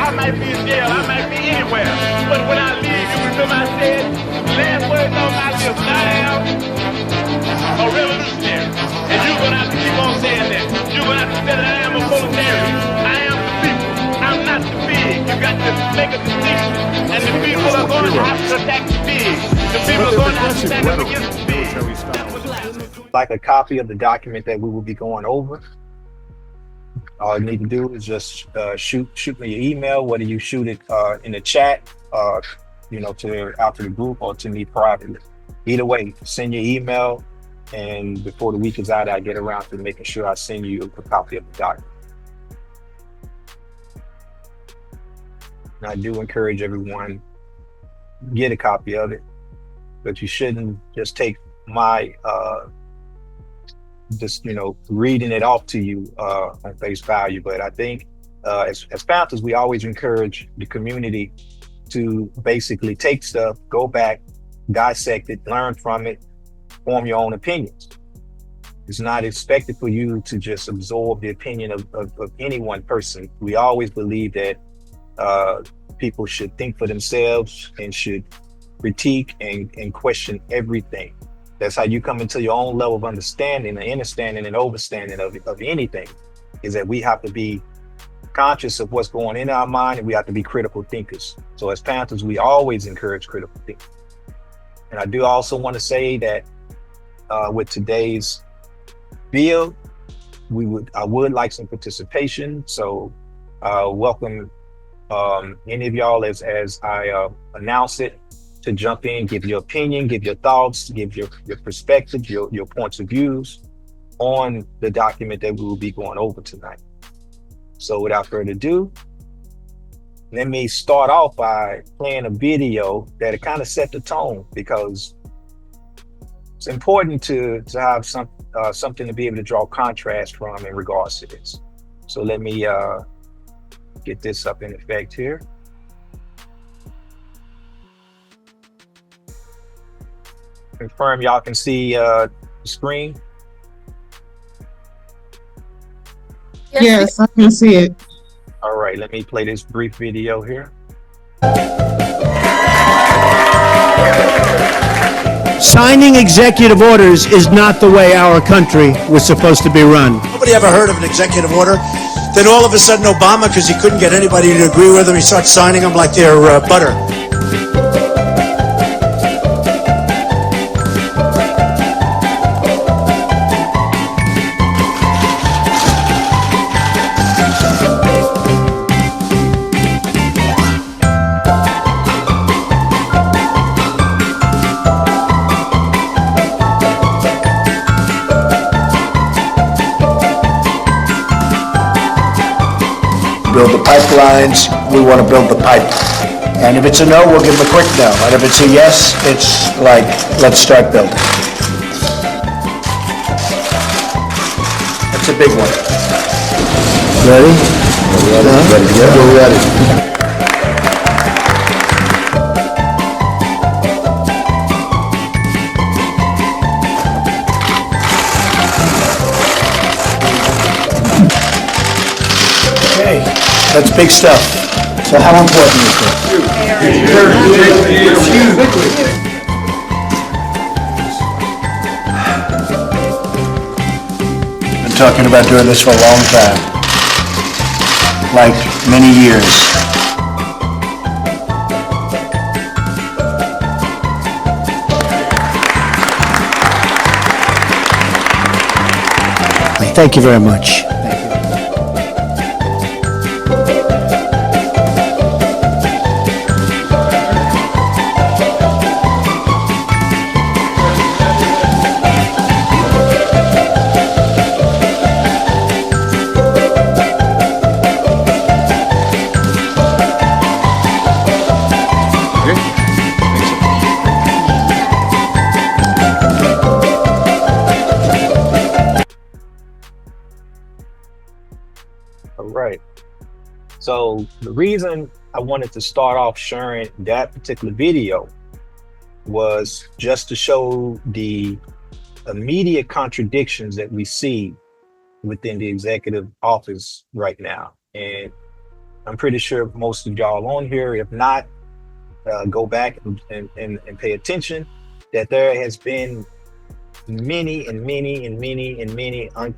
I might be in jail, I might be anywhere. But when I leave, you remember I said, last words on my lips, I am a revolutionary. And you're gonna have to keep on saying that. You're gonna have to say that I am a proletariat. I am the people. I'm not the big. You got to make a distinction. And the people are going to have to attack the big. The people are going to have to stand up against the big. Like a copy of the document that we will be going over. All you need to do is just shoot me your email, whether you shoot it in the chat, out to the group or to me privately. Either way, send your email, and before the week is out, I get around to making sure I send you a copy of the document. And I do encourage everyone get a copy of it, but you shouldn't just take my reading it off to you on face value. But I think as founders, we always encourage the community to basically take stuff, go back, dissect it, learn from it, form your own opinions. It's not expected for you to just absorb the opinion of any one person. We always believe that people should think for themselves and should critique and question everything. That's how you come into your own level of understanding and understanding and overstanding of anything, is that we have to be conscious of what's going in our mind, and we have to be critical thinkers. So as Panthers, we always encourage critical thinking. And I do also want to say that with today's bill, I would like some participation. So welcome any of y'all as I announce it, to jump in, give your opinion, give your thoughts, give your perspective, your points of views on the document that we will be going over tonight. So without further ado, let me start off by playing a video that kind of set the tone, because it's important to have something to be able to draw contrast from in regards to this. So let me get this up in effect here. Confirm y'all can see the screen. Yes, I can see it. All right, let me play this brief video here. Signing executive orders is not the way our country was supposed to be run. Nobody ever heard of an executive order. Then all of a sudden Obama, because he couldn't get anybody to agree with him, he starts signing them like they're butter. Build the pipelines, we want to build the pipe. And if it's a no, we'll give them a quick no. And if it's a yes, it's like, let's start building. That's a big one. Ready? Ready to go? We're ready. That's big stuff. So how important is this? Been talking about doing this for a long time. Like many years. Thank you very much. So the reason I wanted to start off sharing that particular video was just to show the immediate contradictions that we see within the executive office right now. And I'm pretty sure most of y'all on here, if not, go back and pay attention, that there has been many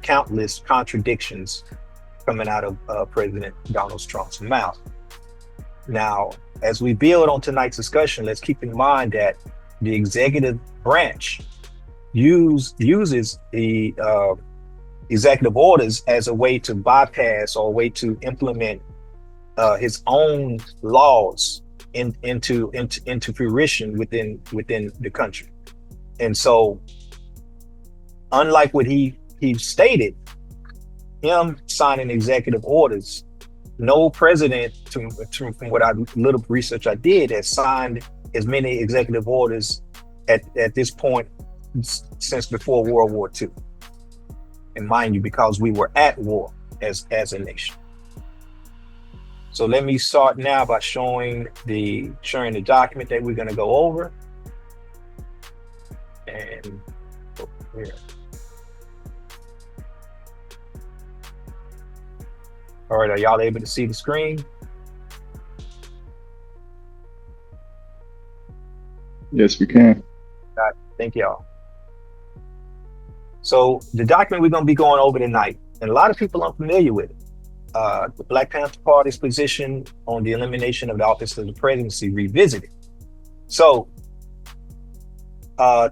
countless contradictions coming out of President Donald Trump's mouth. Now, as we build on tonight's discussion, let's keep in mind that the executive branch uses the executive orders as a way to bypass or a way to implement his own laws into fruition within the country. And so, unlike what he stated, him signing executive orders, no president, from what little research I did, has signed as many executive orders at this point since before World War II. And mind you, because we were at war as a nation. So let me start now by sharing the document that we're going to go over. And here. All right, are y'all able to see the screen? Yes, we can. Thank y'all. So the document we're going to be going over tonight, and a lot of people aren't familiar with it. The Black Panther Party's position on the elimination of the office of the presidency revisited. So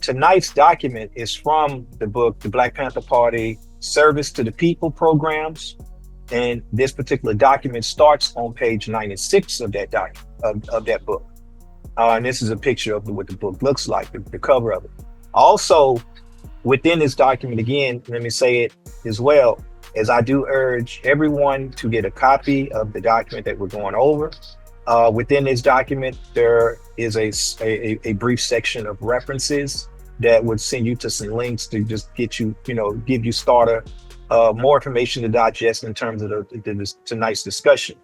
tonight's document is from the book, The Black Panther Party, Service to the People Programs. And this particular document starts on page 96 of that of that book. And this is a picture of what the book looks like, the cover of it. Also, within this document, again, let me say it as well, as I do urge everyone to get a copy of the document that we're going over. Within this document, there is a brief section of references that would send you to some links to just get you, give you more information to digest in terms of tonight's discussion.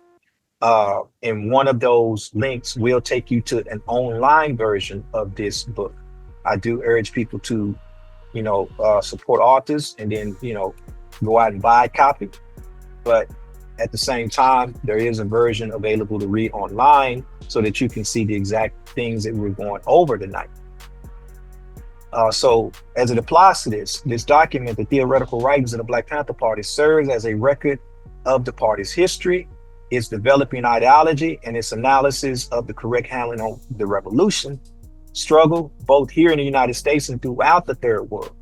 And one of those links will take you to an online version of this book. I do urge people to, support authors and then, go out and buy a copy. But at the same time, there is a version available to read online so that you can see the exact things that we're going over tonight. So as it applies to this document, the theoretical writings of the Black Panther Party serves as a record of the party's history, its developing ideology, and its analysis of the correct handling of the revolution struggle, both here in the United States and throughout the third world.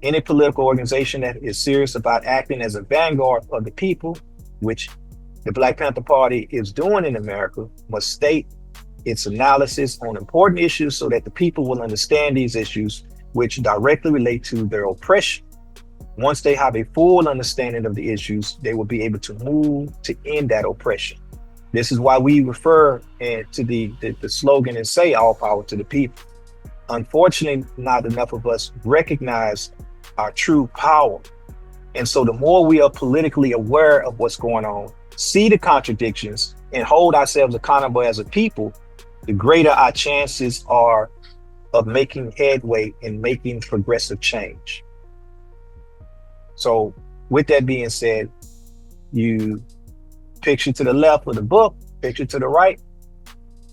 Any political organization that is serious about acting as a vanguard of the people, which the Black Panther Party is doing in America, must state its analysis on important issues so that the people will understand these issues, which directly relate to their oppression. Once they have a full understanding of the issues, they will be able to move to end that oppression. This is why we refer to the slogan and say all power to the people. Unfortunately, not enough of us recognize our true power. And so the more we are politically aware of what's going on, see the contradictions, and hold ourselves accountable as a people, the greater our chances are of making headway and making progressive change. So with that being said, you picture to the left of the book, picture to the right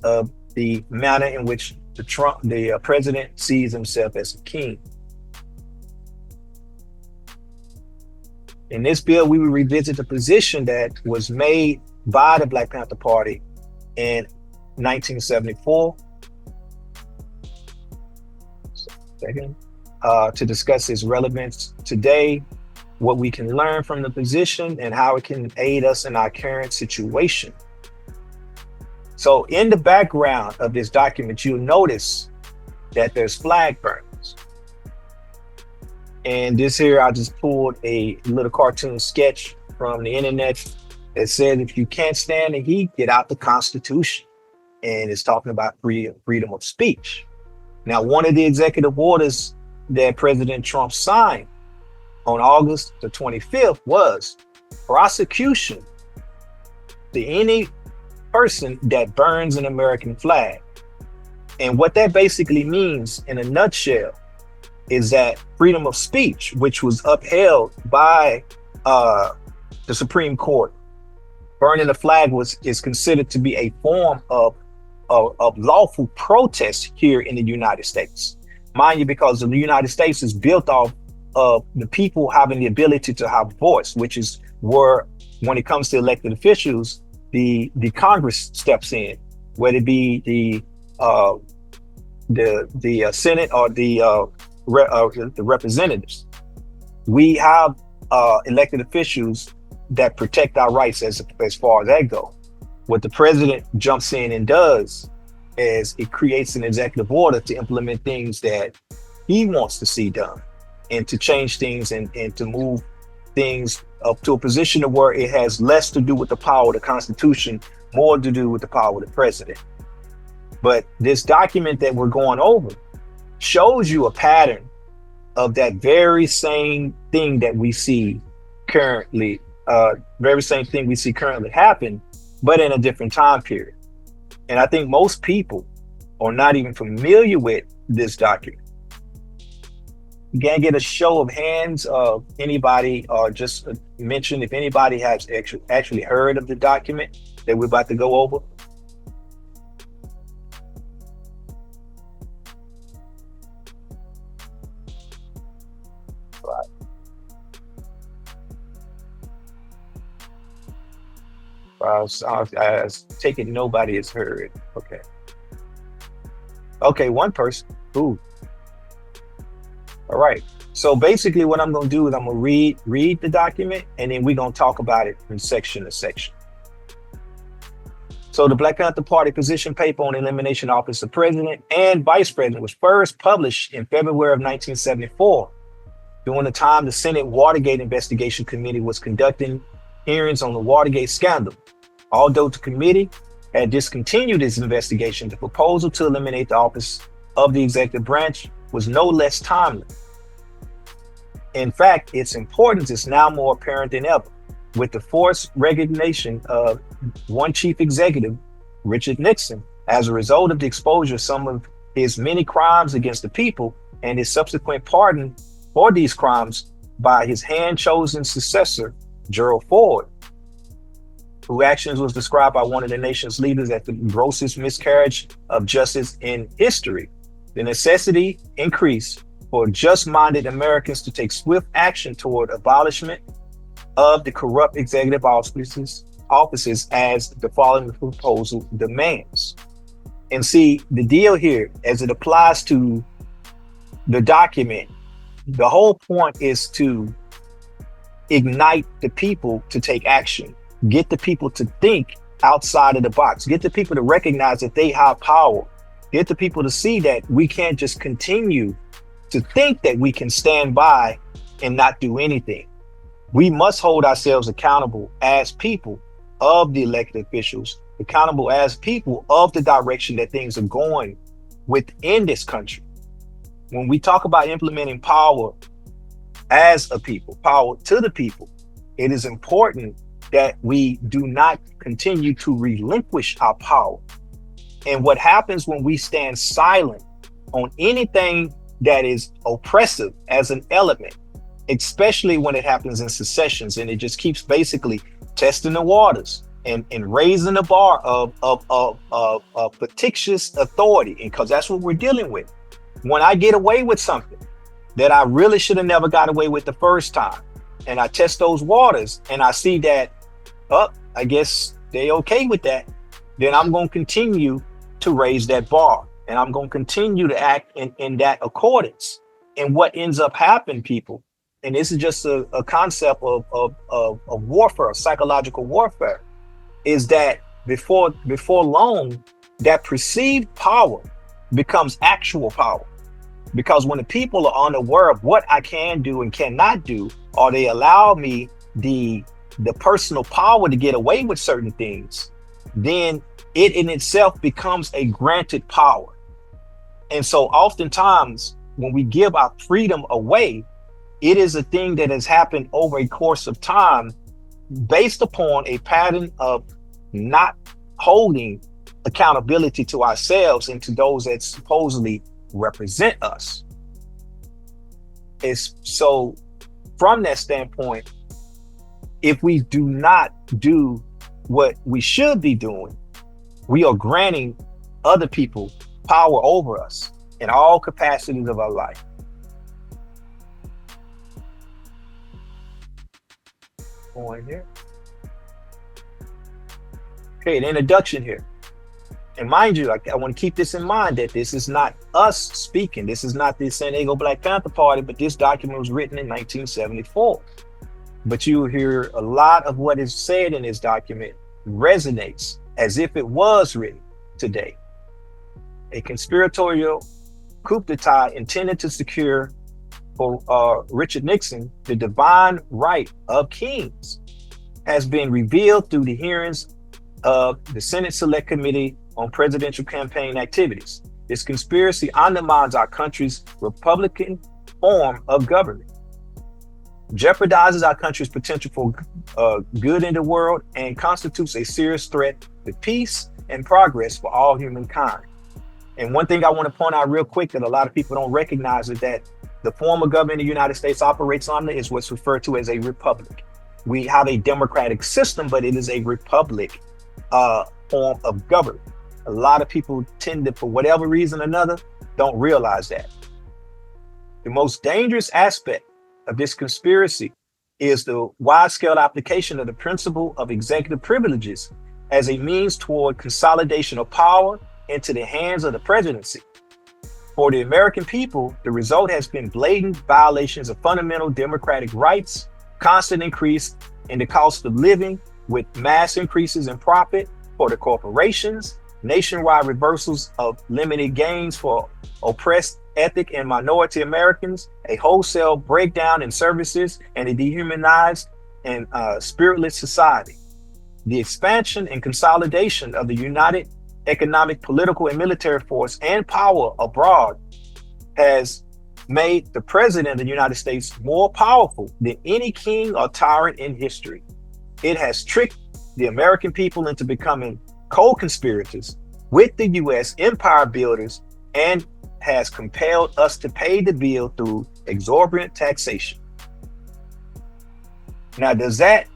of the manner in which the president sees himself as a king. In this bill, we will revisit the position that was made by the Black Panther Party in 1974. To discuss its relevance today, what we can learn from the position, and how it can aid us in our current situation. So in the background of this document, you'll notice that there's flag burners. And this here, I just pulled a little cartoon sketch from the internet that said, if you can't stand the heat, get out the Constitution. And it's talking about freedom of speech. Now, one of the executive orders that President Trump signed on August the 25th was prosecution to any person that burns an American flag. And what that basically means in a nutshell is that freedom of speech, which was upheld by the Supreme Court burning the flag is considered to be a form of lawful protest here in the United States. Mind you, because the United States is built off of the people having the ability to have voice, which is where, when it comes to elected officials, the Congress steps in, whether it be the Senate or the representatives. We have elected officials that protect our rights as far as that go. What the president jumps in and does is it creates an executive order to implement things that he wants to see done, and to change things and to move things up to a position of where it has less to do with the power of the Constitution, more to do with the power of the president. But this document that we're going over shows you a pattern of that very same thing that we see currently, happen, but in a different time period. And I think most people are not even familiar with this document. You can't get a show of hands of anybody, or just mention if anybody has actually heard of the document that we're about to go over. I take it nobody has heard. Okay, one person. Ooh. All right. So basically what I'm going to do is I'm going to read the document, and then we're going to talk about it from section to section. So the Black Panther Party position paper on elimination of office of president and vice president was first published in February of 1974. During the time the Senate Watergate Investigation Committee was conducting hearings on the Watergate scandal. Although the committee had discontinued its investigation, the proposal to eliminate the office of the executive branch was no less timely. In fact, its importance is now more apparent than ever, with the forced resignation of one chief executive, Richard Nixon, as a result of the exposure of some of his many crimes against the people, and his subsequent pardon for these crimes by his hand-chosen successor, Gerald Ford, whose actions was described by one of the nation's leaders as the grossest miscarriage of justice in history. The necessity increased for just-minded Americans to take swift action toward abolishment of the corrupt executive offices as the following proposal demands. And see, the deal here, as it applies to the document, the whole point is to ignite the people to take action, get the people to think outside of the box, get the people to recognize that they have power, get the people to see that we can't just continue to think that we can stand by and not do anything. We must hold ourselves accountable as people of the elected officials, accountable as people of the direction that things are going within this country. When we talk about implementing power as a people, power to the people, it is important that we do not continue to relinquish our power. And what happens when we stand silent on anything that is oppressive as an element, especially when it happens in secessions, and it just keeps basically testing the waters and raising the bar of fictitious authority, because that's what we're dealing with. When I get away with something that I really should have never got away with the first time, and I test those waters and I see that, I guess they okay with that, then I'm going to continue to raise that bar, and I'm going to continue to act in that accordance. And what ends up happening, people, and this is just a concept of warfare, of psychological warfare, is that before long, that perceived power becomes actual power. Because when the people are unaware of what I can do and cannot do, or they allow me the personal power to get away with certain things, then it in itself becomes a granted power. And so oftentimes when we give our freedom away, it is a thing that has happened over a course of time based upon a pattern of not holding accountability to ourselves and to those that supposedly represent us. So from that standpoint, if we do not do what we should be doing, we are granting other people power over us in all capacities of our life. Going here. Okay, the introduction here. And mind you, I want to keep this in mind that this is not us speaking. This is not the San Diego Black Panther Party, but this document was written in 1974. But you hear a lot of what is said in this document resonates as if it was written today. A conspiratorial coup d'etat intended to secure for Richard Nixon the divine right of kings has been revealed through the hearings of the Senate Select Committee on Presidential Campaign Activities. This conspiracy undermines our country's Republican form of government, jeopardizes our country's potential for good in the world, and constitutes a serious threat to peace and progress for all humankind. And one thing I want to point out real quick that a lot of people don't recognize is that the form of government the United States operates under is what's referred to as a republic. We have a democratic system, but it is a republic form of government. A lot of people tend to, for whatever reason or another, don't realize that. The most dangerous aspect of this conspiracy is the wide-scale application of the principle of executive privileges as a means toward consolidation of power into the hands of the presidency. For the American people, the result has been blatant violations of fundamental democratic rights, constant increase in the cost of living with mass increases in profit for the corporations, nationwide reversals of limited gains for oppressed ethnic and minority Americans, a wholesale breakdown in services, and a dehumanized and spiritless society. The expansion and consolidation of the united economic, political, and military force and power abroad has made the president of the United States more powerful than any king or tyrant in history. It has tricked the American people into becoming co-conspirators with the U.S. empire builders and has compelled us to pay the bill through exorbitant taxation. Now, does that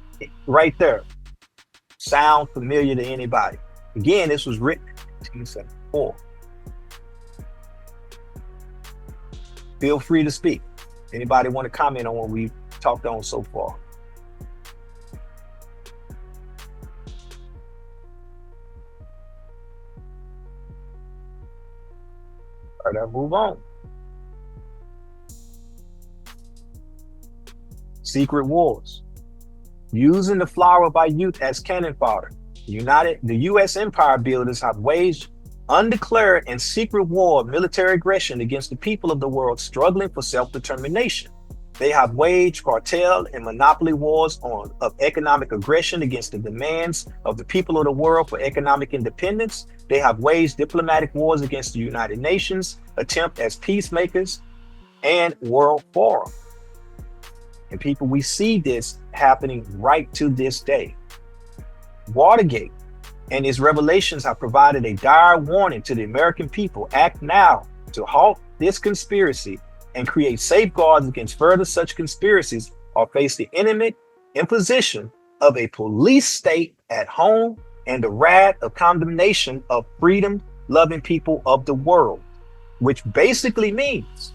right there sound familiar to anybody? Again, this was written in 1974. Feel free to speak. Anybody want to comment on what we've talked on so far? All right, I'll move on. Secret wars. Using the flower of our youth as cannon fodder, the U.S. empire builders have waged undeclared and secret war of military aggression against the people of the world struggling for self-determination. They have waged cartel and monopoly wars of economic aggression against the demands of the people of the world for economic independence. They have waged diplomatic wars against the United Nations, attempt as peacemakers, and World Forum. And people, we see this happening right to this day. Watergate and its revelations have provided a dire warning to the American people. Act now to halt this conspiracy and create safeguards against further such conspiracies, or face the imminent imposition of a police state at home and the wrath of condemnation of freedom-loving people of the world, which basically means,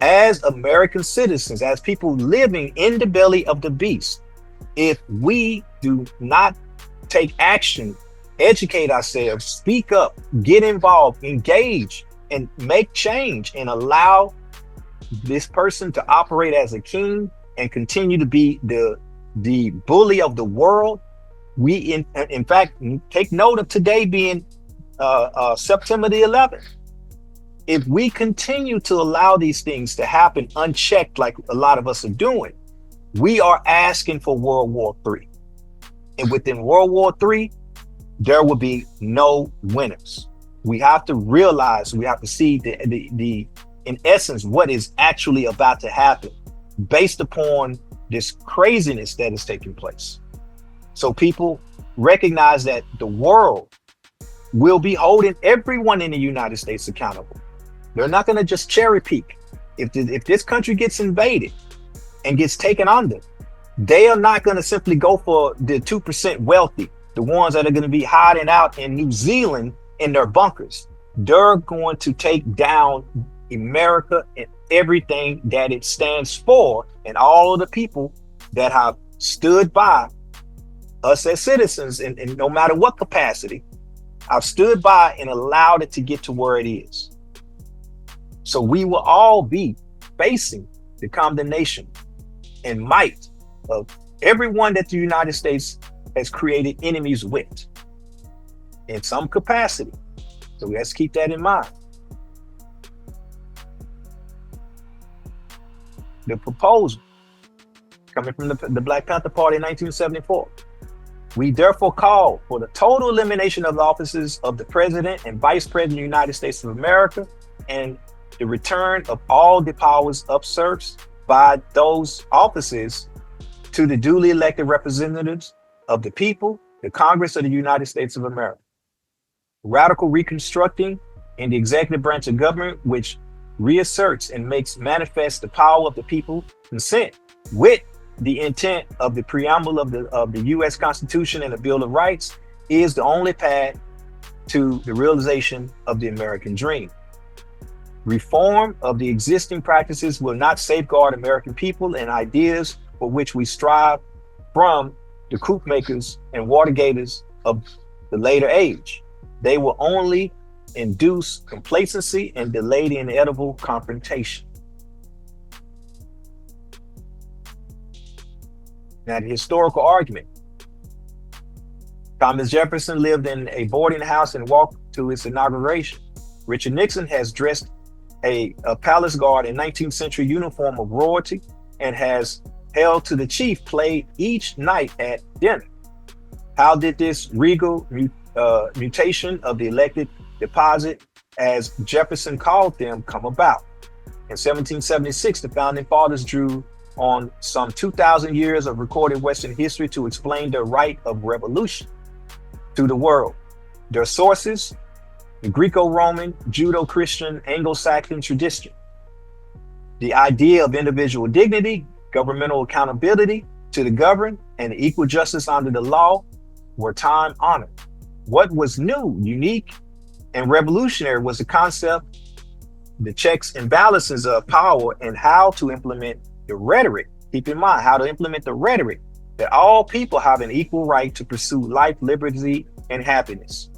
as American citizens, as people living in the belly of the beast, if we do not take action, educate ourselves, speak up, get involved, engage, and make change, and allow this person to operate as a king and continue to be the bully of the world. We in fact take note of today being September the 11th. If we continue to allow these things to happen unchecked, like a lot of us are doing, we are asking for World War III. And within World War III, there will be no winners. We have to realize, we have to see the in essence, what is actually about to happen based upon this craziness that is taking place. So people recognize that the world will be holding everyone in the United States accountable. They're not going to just cherry pick. If this country gets invaded and gets taken under, They are not going to simply go for the 2% wealthy, the ones that are going to be hiding out in New Zealand in their bunkers. They're going to take down America and everything that it stands for, and all of the people that have stood by us as citizens, and no matter what capacity, I've stood by and allowed it to get to where it is. So we will all be facing the condemnation and might of everyone that the United States has created enemies with in some capacity. So let's keep that in mind. The proposal coming from the Black Panther Party in 1974. We therefore call for the total elimination of the offices of the President and Vice President of the United States of America, and the return of all the powers usurped by those offices to the duly elected representatives of the people, the Congress of the United States of America. Radical reconstructing in the executive branch of government, which reasserts and makes manifest the power of the people, consent with the intent of the preamble of the U.S. Constitution and the Bill of Rights, is the only path to the realization of the American dream. Reform of the existing practices will not safeguard American people and ideas for which we strive from the coup makers and Watergaters of the later age. They will only induce complacency and delay the inevitable confrontation. Now, the historical argument. Thomas Jefferson lived in a boarding house and walked to its inauguration. Richard Nixon has dressed a palace guard in 19th century uniform of royalty and has held to the chief played each night at dinner. How did this regal mutation of the elected deposit, as Jefferson called them, come about? In 1776, the founding fathers drew on some 2,000 years of recorded Western history to explain their right of revolution to the world. Their sources: the Greco-Roman, Judo-Christian, Anglo-Saxon tradition. The idea of individual dignity, governmental accountability to the governed, and equal justice under the law were time honored. What was new, unique, and revolutionary was the concept, the checks and balances of power, and how to implement the rhetoric. Keep in mind how to implement the rhetoric that all people have an equal right to pursue life, liberty, and happiness.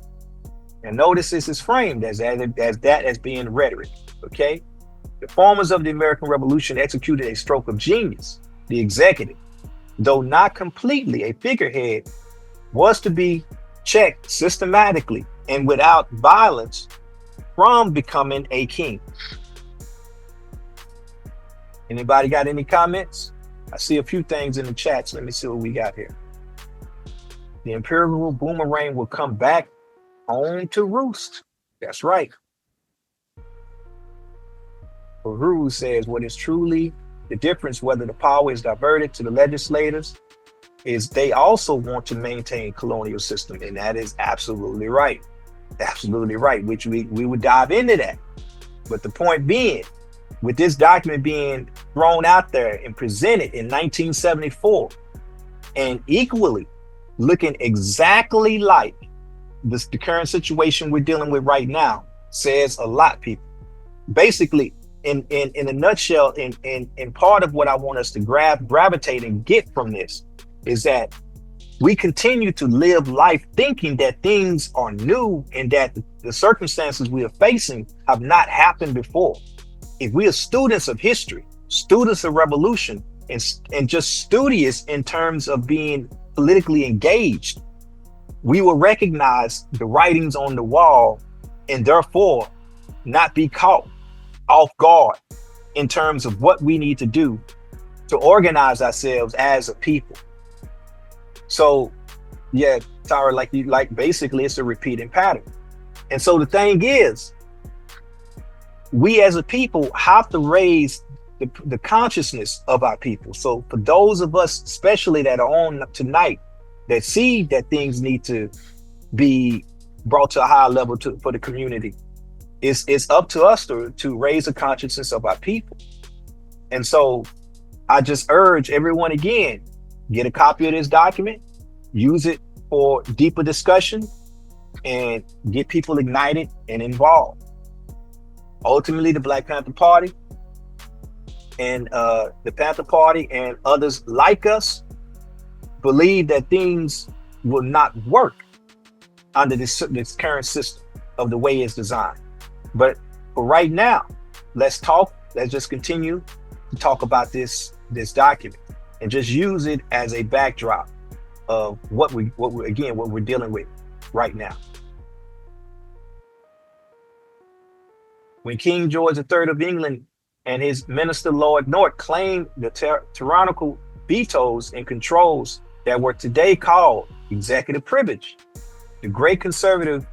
And notice this is framed as being rhetoric. Okay, the formers of the American Revolution executed a stroke of genius. The executive, though not completely a figurehead, was to be checked systematically and without violence from becoming a king. Anybody got any comments? I see a few things in the chats. Let me see what we got here. The imperial boomerang will come back home to roost. That's right. Peru says what is truly the difference, whether the power is diverted to the legislators, is they also want to maintain colonial system. And that is absolutely right. Absolutely right, which we would dive into that. But the point being, with this document being thrown out there and presented in 1974, and equally looking exactly like the current situation we're dealing with right now, says a lot, people. Basically, in a nutshell, in part of what I want us to gravitate and get from this is that we continue to live life thinking that things are new and that the circumstances we are facing have not happened before. If we are students of history, students of revolution, and just studious in terms of being politically engaged, we will recognize the writings on the wall and therefore not be caught off guard in terms of what we need to do to organize ourselves as a people. So yeah, Tara, like basically it's a repeating pattern. And so the thing is, we as a people have to raise the consciousness of our people. So for those of us, especially that are on tonight, that see that things need to be brought to a higher level for the community, it's up to us to raise the consciousness of our people. And so I just urge everyone again, get a copy of this document, use it for deeper discussion, and get people ignited and involved. Ultimately, the Black Panther Party and the Panther Party and others like us believe that things will not work under this current system of the way it's designed. But for right now, let's just continue to talk about this document and just use it as a backdrop of what we're dealing with right now. When King George III of England and his minister Lord North claimed the tyrannical vetoes and controls that were today called executive privilege, the great conservative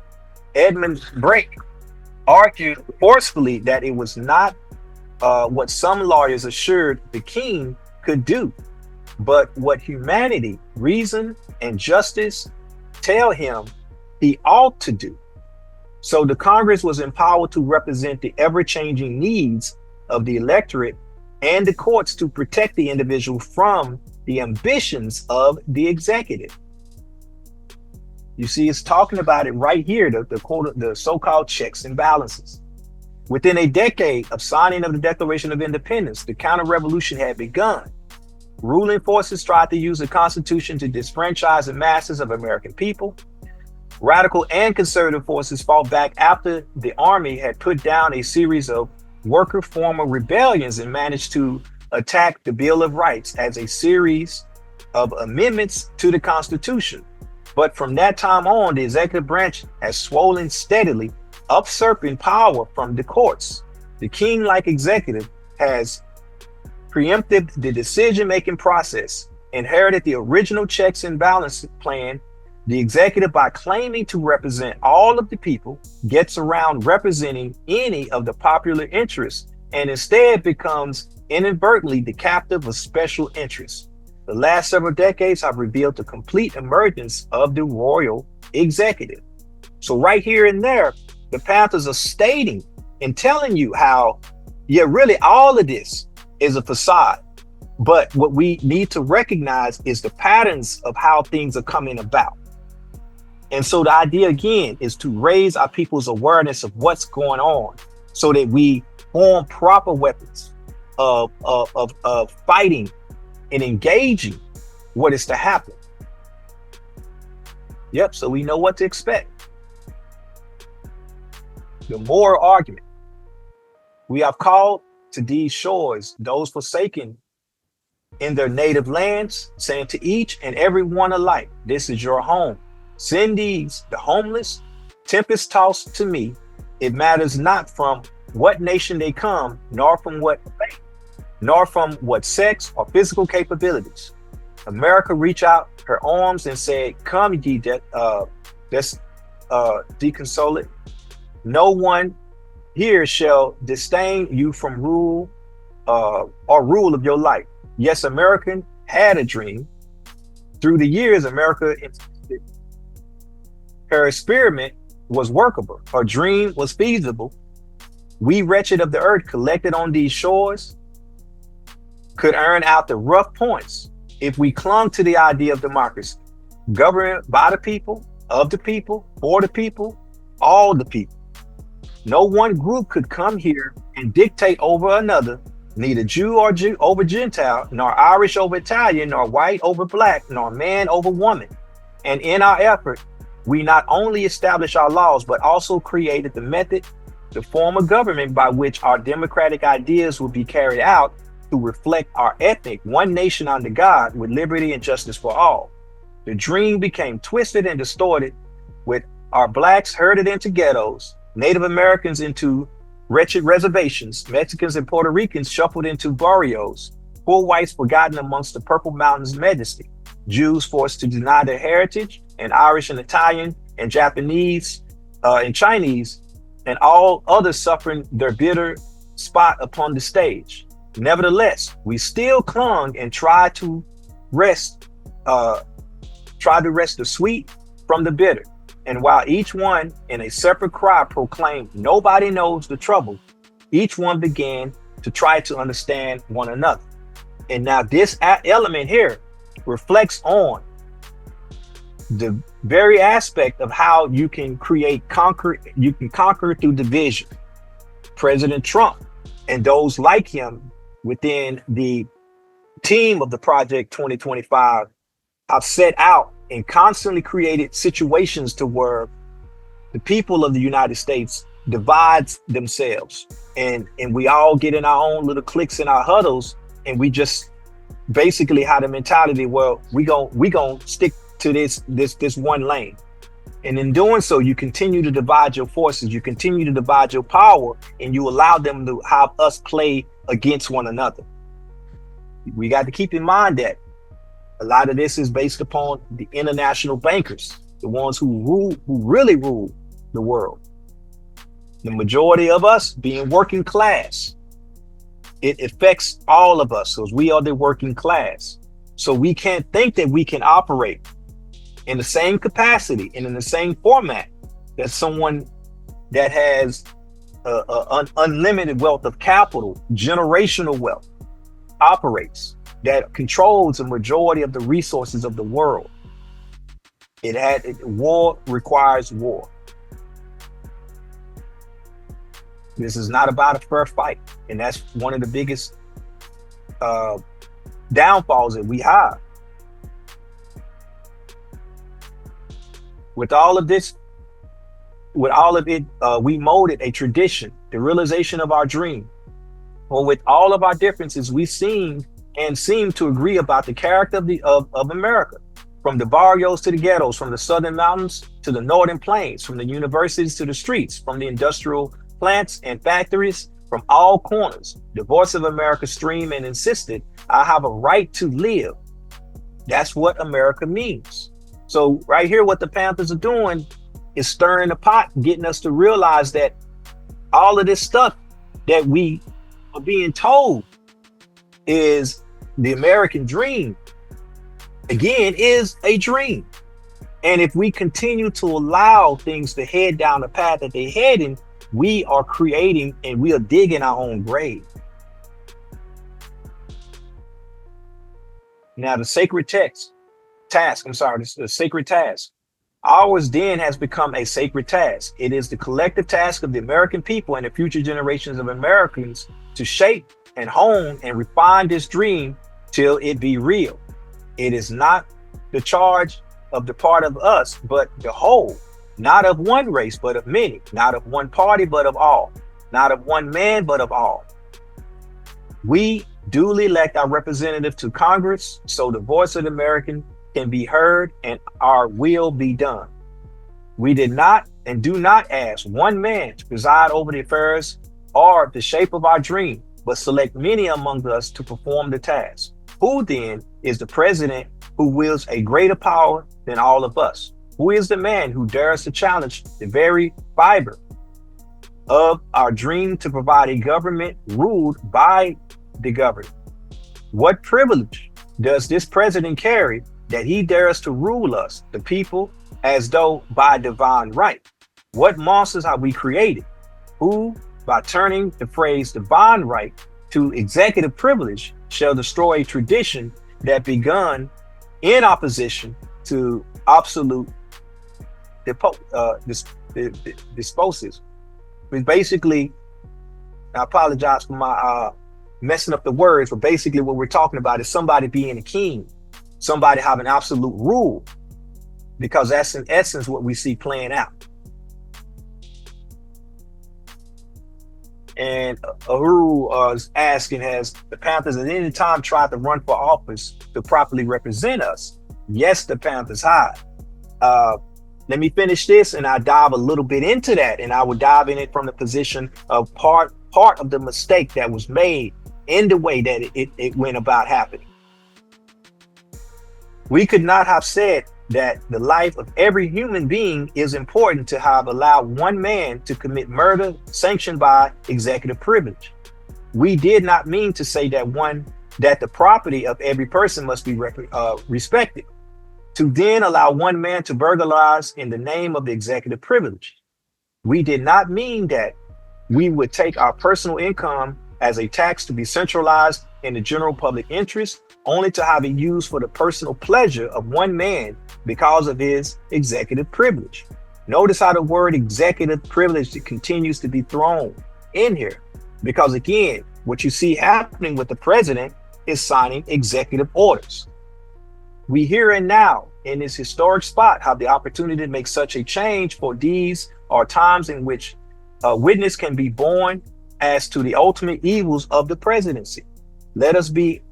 Edmund Burke argued forcefully that it was not what some lawyers assured the king could do, but what humanity, reason, and justice tell him he ought to do. So the Congress was empowered to represent the ever-changing needs of the electorate and the courts to protect the individual from the ambitions of the executive. You see, it's talking about it right here, the so-called checks and balances. Within a decade of signing of the Declaration of Independence, the counter-revolution had begun. Ruling forces tried to use the Constitution to disfranchise the masses of American people. Radical and conservative forces fought back after the army had put down a series of worker former rebellions and managed to attack the Bill of Rights as a series of amendments to the Constitution. But from that time on, the executive branch has swollen steadily, usurping power from the courts. The king-like executive has preempted the decision-making process, inherited the original checks and balance plan. The executive, by claiming to represent all of the people, gets around representing any of the popular interests and instead becomes inadvertently the captive of special interests. The last several decades have revealed the complete emergence of the royal executive. So right here and there, the Panthers are stating and telling you how, really all of this is a facade. But what we need to recognize is the patterns of how things are coming about. And so the idea again is to raise our people's awareness of what's going on so that we form proper weapons of fighting and engaging what is to happen. Yep, so we know what to expect. The moral argument. We have called to these shores those forsaken in their native lands, saying to each and every one alike, this is your home. Send these, the homeless, tempest-tossed to me. It matters not from what nation they come, nor from what faith, nor from what sex or physical capabilities. America reached out her arms and said, come ye deconsolate. No one here shall disdain you from rule or rule of your life. Yes, American had a dream. Through the years, America insisted her experiment was workable. Her dream was feasible. We wretched of the earth collected on these shores could earn out the rough points if we clung to the idea of democracy, governed by the people, of the people, for the people, all the people. No one group could come here and dictate over another, neither Jew over Gentile, nor Irish over Italian, nor white over black, nor man over woman. And in our effort, we not only established our laws, but also created the method, the form of government by which our democratic ideas will be carried out to reflect our ethnic one nation under God with liberty and justice for all. The dream became twisted and distorted with our blacks herded into ghettos, Native Americans into wretched reservations, Mexicans and Puerto Ricans shuffled into barrios, poor whites forgotten amongst the Purple Mountains' majesty, Jews forced to deny their heritage, and Irish and Italian and Japanese and Chinese and all others suffering their bitter spot upon the stage. Nevertheless, we still clung and tried to wrest the sweet from the bitter. And while each one in a separate cry proclaimed, nobody knows the trouble, each one began to try to understand one another. And now this element here reflects on the very aspect of how you can conquer through division. President Trump and those like him within the team of the Project 2025 have set out and constantly created situations to where the people of the United States divides themselves, and we all get in our own little cliques and our huddles, and we just basically have the mentality, well, we gon' stick to this one lane. And in doing so, you continue to divide your forces, you continue to divide your power, and you allow them to have us play against one another. We got to keep in mind that a lot of this is based upon the international bankers, the ones who really rule the world. The majority of us being working class, it affects all of us because we are the working class. So we can't think that we can operate in the same capacity and in the same format that someone that has unlimited wealth of capital, generational wealth, operates, that controls the majority of the resources of the world. War requires war. This is not about a fair fight. And that's one of the biggest downfalls that we have. With all of this, we molded a tradition, the realization of our dream. Well, with all of our differences, we seem to agree about the character of America, from the barrios to the ghettos, from the southern mountains to the northern plains, from the universities to the streets, from the industrial plants and factories, from all corners. The voice of America streamed and insisted, I have a right to live. That's what America means. So right here, what the Panthers are doing is stirring the pot, getting us to realize that all of this stuff that we are being told is the American dream, again, is a dream. And if we continue to allow things to head down the path that they're heading, we are creating and we are digging our own grave. Now, the sacred task, ours then has become a sacred task. It is the collective task of the American people and the future generations of Americans to shape and hone and refine this dream till it be real. It is not the charge of the part of us, but the whole. Not of one race, but of many. Not of one party, but of all. Not of one man, but of all. We duly elect our representative to Congress so the voice of the American can be heard and our will be done. We did not and do not ask one man to preside over the affairs or the shape of our dream, but select many among us to perform the task. Who then is the president who wields a greater power than all of us? Who is the man who dares to challenge the very fiber of our dream to provide a government ruled by the governed? What privilege does this president carry that he dares to rule us, the people, as though by divine right? What monsters have we created, who, by turning the phrase divine right to executive privilege, shall destroy a tradition that begun in opposition to absolute despotism? Basically, I apologize for my messing up the words, but basically what we're talking about is somebody being a king, somebody having absolute rule, because that's in essence what we see playing out. And Uhuru is asking, has the Panthers at any time tried to run for office to properly represent us? Yes, the Panthers have. Let me finish this and I'll dive a little bit into that, and I will dive in it from the position of part of the mistake that was made in the way that it went about happening. We could not have said that the life of every human being is important to have allowed one man to commit murder sanctioned by executive privilege. We did not mean to say that the property of every person must be respected, to then allow one man to burglarize in the name of the executive privilege. We did not mean that we would take our personal income as a tax to be centralized in the general public interest, only to have it used for the personal pleasure of one man because of his executive privilege. Notice how the word executive privilege continues to be thrown in here, because again, what you see happening with the president is signing executive orders. We here and now in this historic spot have the opportunity to make such a change, for these are times in which a witness can be borne as to the ultimate evils of the presidency. Let us be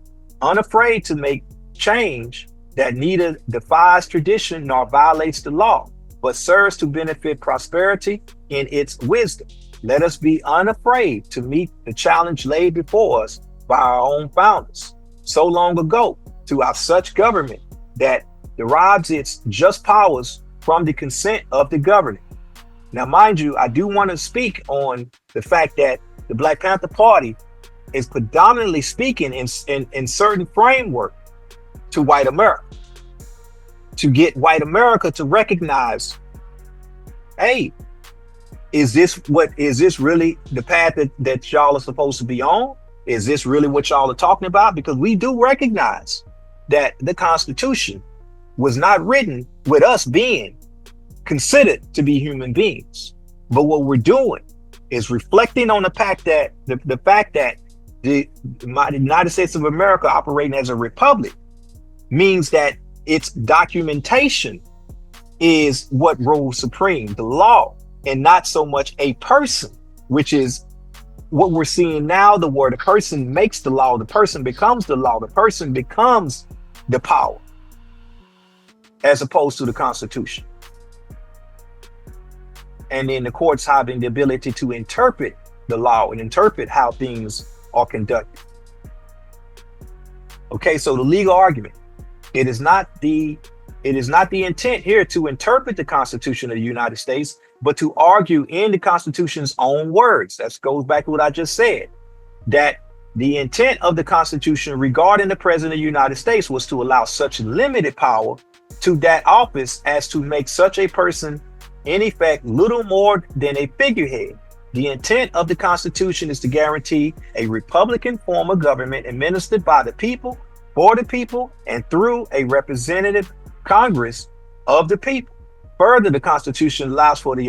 unafraid to make change that neither defies tradition nor violates the law, but serves to benefit prosperity in its wisdom. Let us be unafraid to meet the challenge laid before us by our own founders so long ago, to have such government that derives its just powers from the consent of the governed. Now, mind you, I do want to speak on the fact that the Black Panther Party is predominantly speaking in certain framework to white America, to get white America to recognize, hey, is this really the path that y'all are supposed to be on? Is this really what y'all are talking about? Because we do recognize that the Constitution was not written with us being considered to be human beings. But what we're doing is reflecting on the fact that the United States of America operating as a republic means that its documentation is what rules supreme, the law, and not so much a person, which is what we're seeing now. The word a person makes the law, the person becomes the law, the person becomes the power, as opposed to the Constitution. And then the courts having the ability to interpret the law and interpret how things are conducted. Okay, so the legal argument, it is not the intent here to interpret the Constitution of the United States, but to argue in the Constitution's own words. That goes back to what I just said, that the intent of the Constitution regarding the President of the United States was to allow such limited power to that office as to make such a person, in effect, little more than a figurehead. The intent of the Constitution is to guarantee a Republican form of government administered by the people, for the people, and through a representative Congress of the people. Further, the Constitution allows for the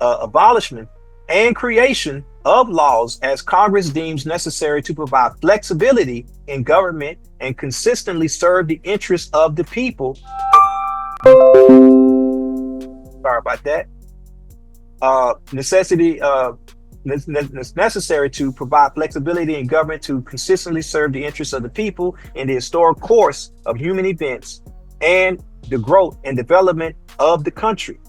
abolishment and creation of laws as Congress deems necessary to provide flexibility in government and consistently serve the interests of the people. Sorry about that. Necessary to provide flexibility in government to consistently serve the interests of the people in the historic course of human events and the growth and development of the country.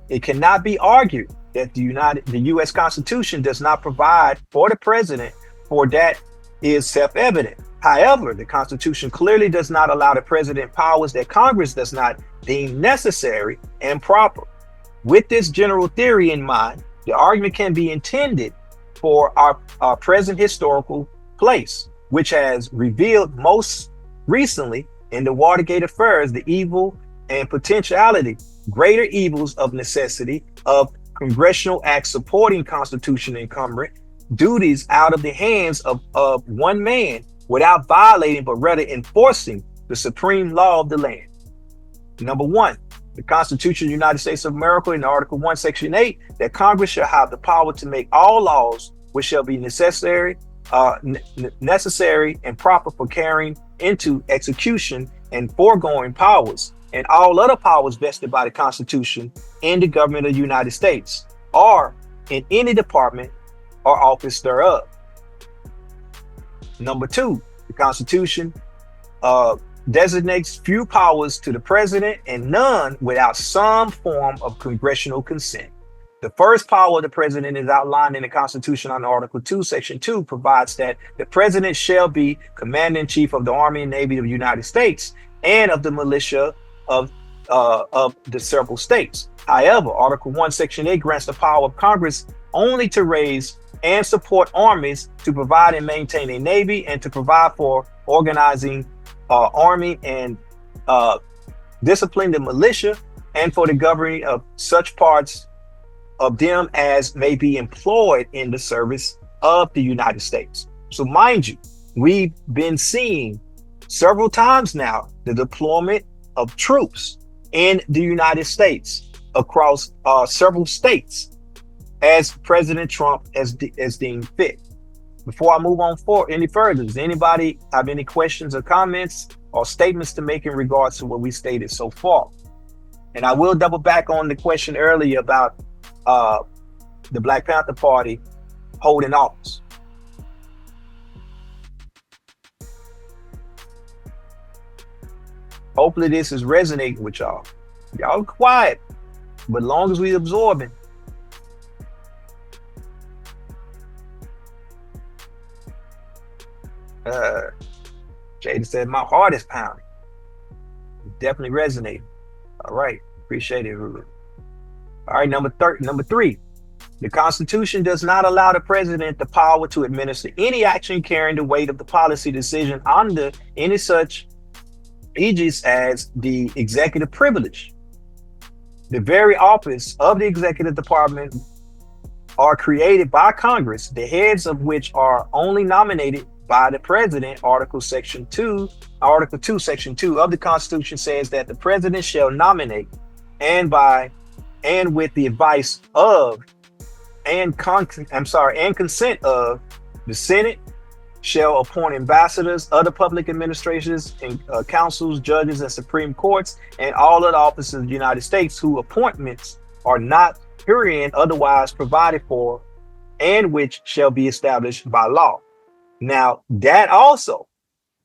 It cannot be argued that the U.S. Constitution does not provide for the president, for that is self-evident. However, the Constitution clearly does not allow the president powers that Congress does not deem necessary and proper. With this general theory in mind, the argument can be intended for our present historical place, which has revealed most recently in the Watergate affairs the evil and potentiality, greater evils of necessity of congressional acts supporting constitutional incumbent duties out of the hands of one man without violating, but rather enforcing the supreme law of the land. Number one, the Constitution of the United States of America in Article 1, Section 8, that Congress shall have the power to make all laws which shall be necessary and proper for carrying into execution and foregoing powers and all other powers vested by the Constitution in the government of the United States or in any department or office thereof. Number two, the Constitution designates few powers to the president and none without some form of congressional consent. The first power of the president is outlined in the Constitution on Article 2, Section 2, provides that the president shall be commander-in-chief of the Army and Navy of the United States and of the militia of the several states. However, Article 1, Section 8 grants the power of Congress only to raise and support armies, to provide and maintain a navy, and to provide for organizing army and discipline the militia, and for the governing of such parts of them as may be employed in the service of the United States. So mind you, we've been seeing several times now the deployment of troops in the United States across several states as President Trump as deemed fit. Before I move on any further, does anybody have any questions or comments or statements to make in regards to what we stated so far? And I will double back on the question earlier about the Black Panther Party holding office. Hopefully this is resonating with y'all. Y'all quiet, but long as we absorbing. Jaden said, my heart is pounding. Definitely resonating. All right, appreciate it, Ruben. All right, number three. The Constitution does not allow the president the power to administer any action carrying the weight of the policy decision under any such aegis as the executive privilege. The very office of the executive department are created by Congress, the heads of which are only nominated by the president. Article 2, Section 2 of the Constitution says that the president shall nominate and with the advice of and consent of the Senate shall appoint ambassadors, other public administrators and councils, judges, and Supreme Courts, and all of the officers of the United States whose appointments are not herein otherwise provided for, and which shall be established by law. Now, that also,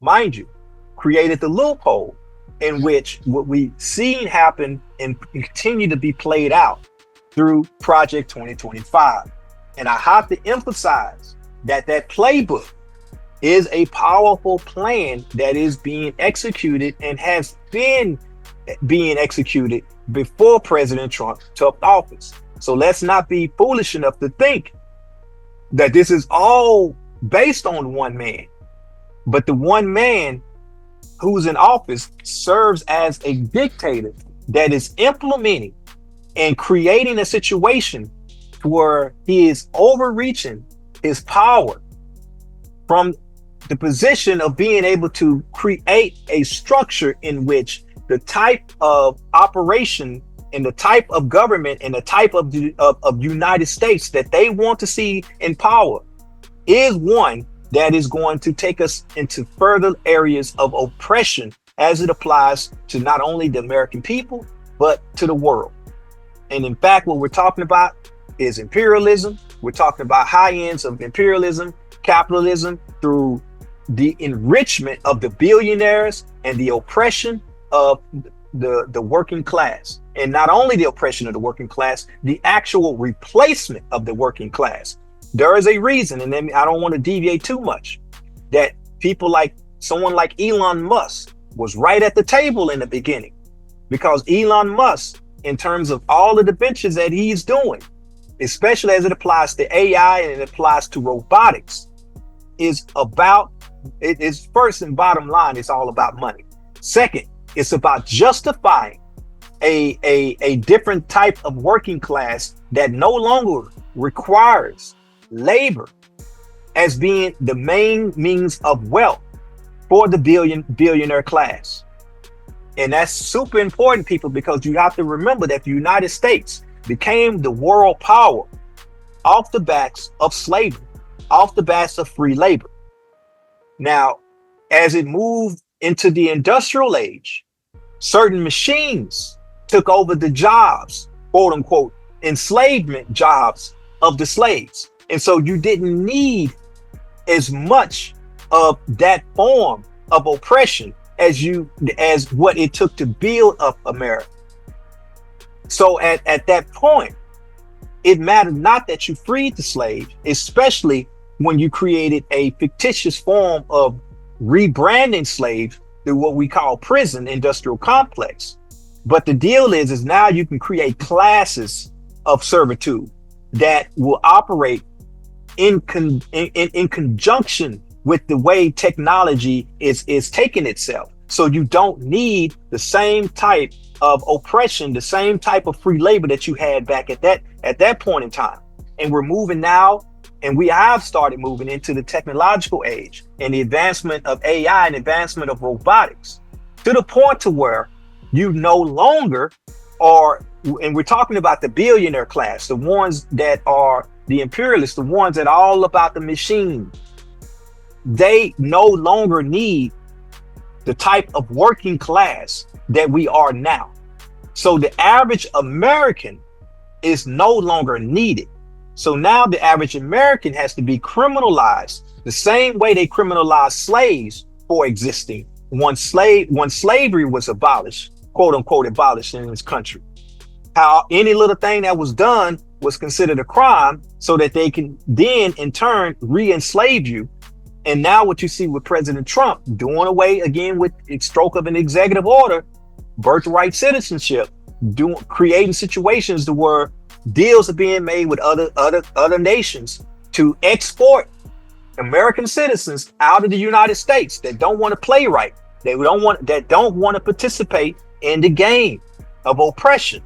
mind you, created the loophole in which what we've seen happen and continue to be played out through Project 2025. And I have to emphasize that playbook is a powerful plan that is being executed and has been being executed before President Trump took office. So let's not be foolish enough to think that this is all based on one man. But the one man who's in office serves as a dictator that is implementing and creating a situation where he is overreaching his power from the position of being able to create a structure in which the type of operation and the type of government and the type of United States that they want to see in power is one that is going to take us into further areas of oppression as it applies to not only the American people, but to the world. And in fact, what we're talking about is imperialism. We're talking about high ends of imperialism, capitalism, through the enrichment of the billionaires and the oppression of the working class. And not only the oppression of the working class, the actual replacement of the working class. There is a reason, and then I don't want to deviate too much, that people like someone like Elon Musk was right at the table in the beginning, because Elon Musk, in terms of all of the ventures that he's doing, especially as it applies to AI and it applies to robotics, is first and bottom line, it's all about money. Second, it's about justifying a different type of working class that no longer requires labor as being the main means of wealth for the billionaire class. And that's super important, people, because you have to remember that the United States became the world power off the backs of slavery, off the backs of free labor. Now, as it moved into the industrial age, certain machines took over the jobs, quote unquote, enslavement jobs of the slaves. And so you didn't need as much of that form of oppression as what it took to build up America. So at that point, it mattered not that you freed the slaves, especially when you created a fictitious form of rebranding slaves through what we call prison industrial complex. But the deal is now you can create classes of servitude that will operate in conjunction with the way technology is taking itself. So you don't need the same type of oppression, the same type of free labor that you had back at that point in time. And we're moving now And we have started moving into the technological age and the advancement of AI and advancement of robotics to the point to where you no longer are, and we're talking about the billionaire class, the ones that are the imperialists, the ones that are all about the machine. They no longer need the type of working class that we are now. So the average American is no longer needed. So now the average American has to be criminalized the same way they criminalized slaves for existing once slavery was abolished, quote unquote, abolished in this country. How any little thing that was done was considered a crime so that they can then in turn re-enslave you. And now what you see with President Trump doing away again with a stroke of an executive order, birthright citizenship, creating situations to where deals are being made with other nations to export American citizens out of the United States that don't want to play right. That don't want to participate in the game of oppression.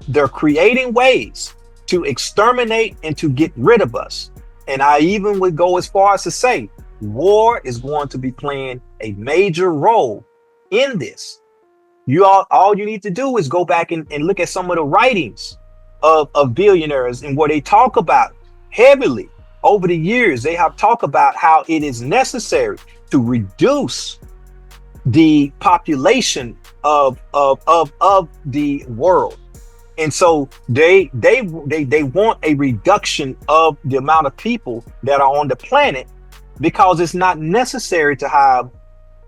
They're creating ways to exterminate and to get rid of us. And I even would go as far as to say war is going to be playing a major role in this. All you need to do is go back and look at some of the writings of billionaires and where they talk about heavily over the years. They have talked about how it is necessary to reduce the population of the world. And so they want a reduction of the amount of people that are on the planet because it's not necessary to have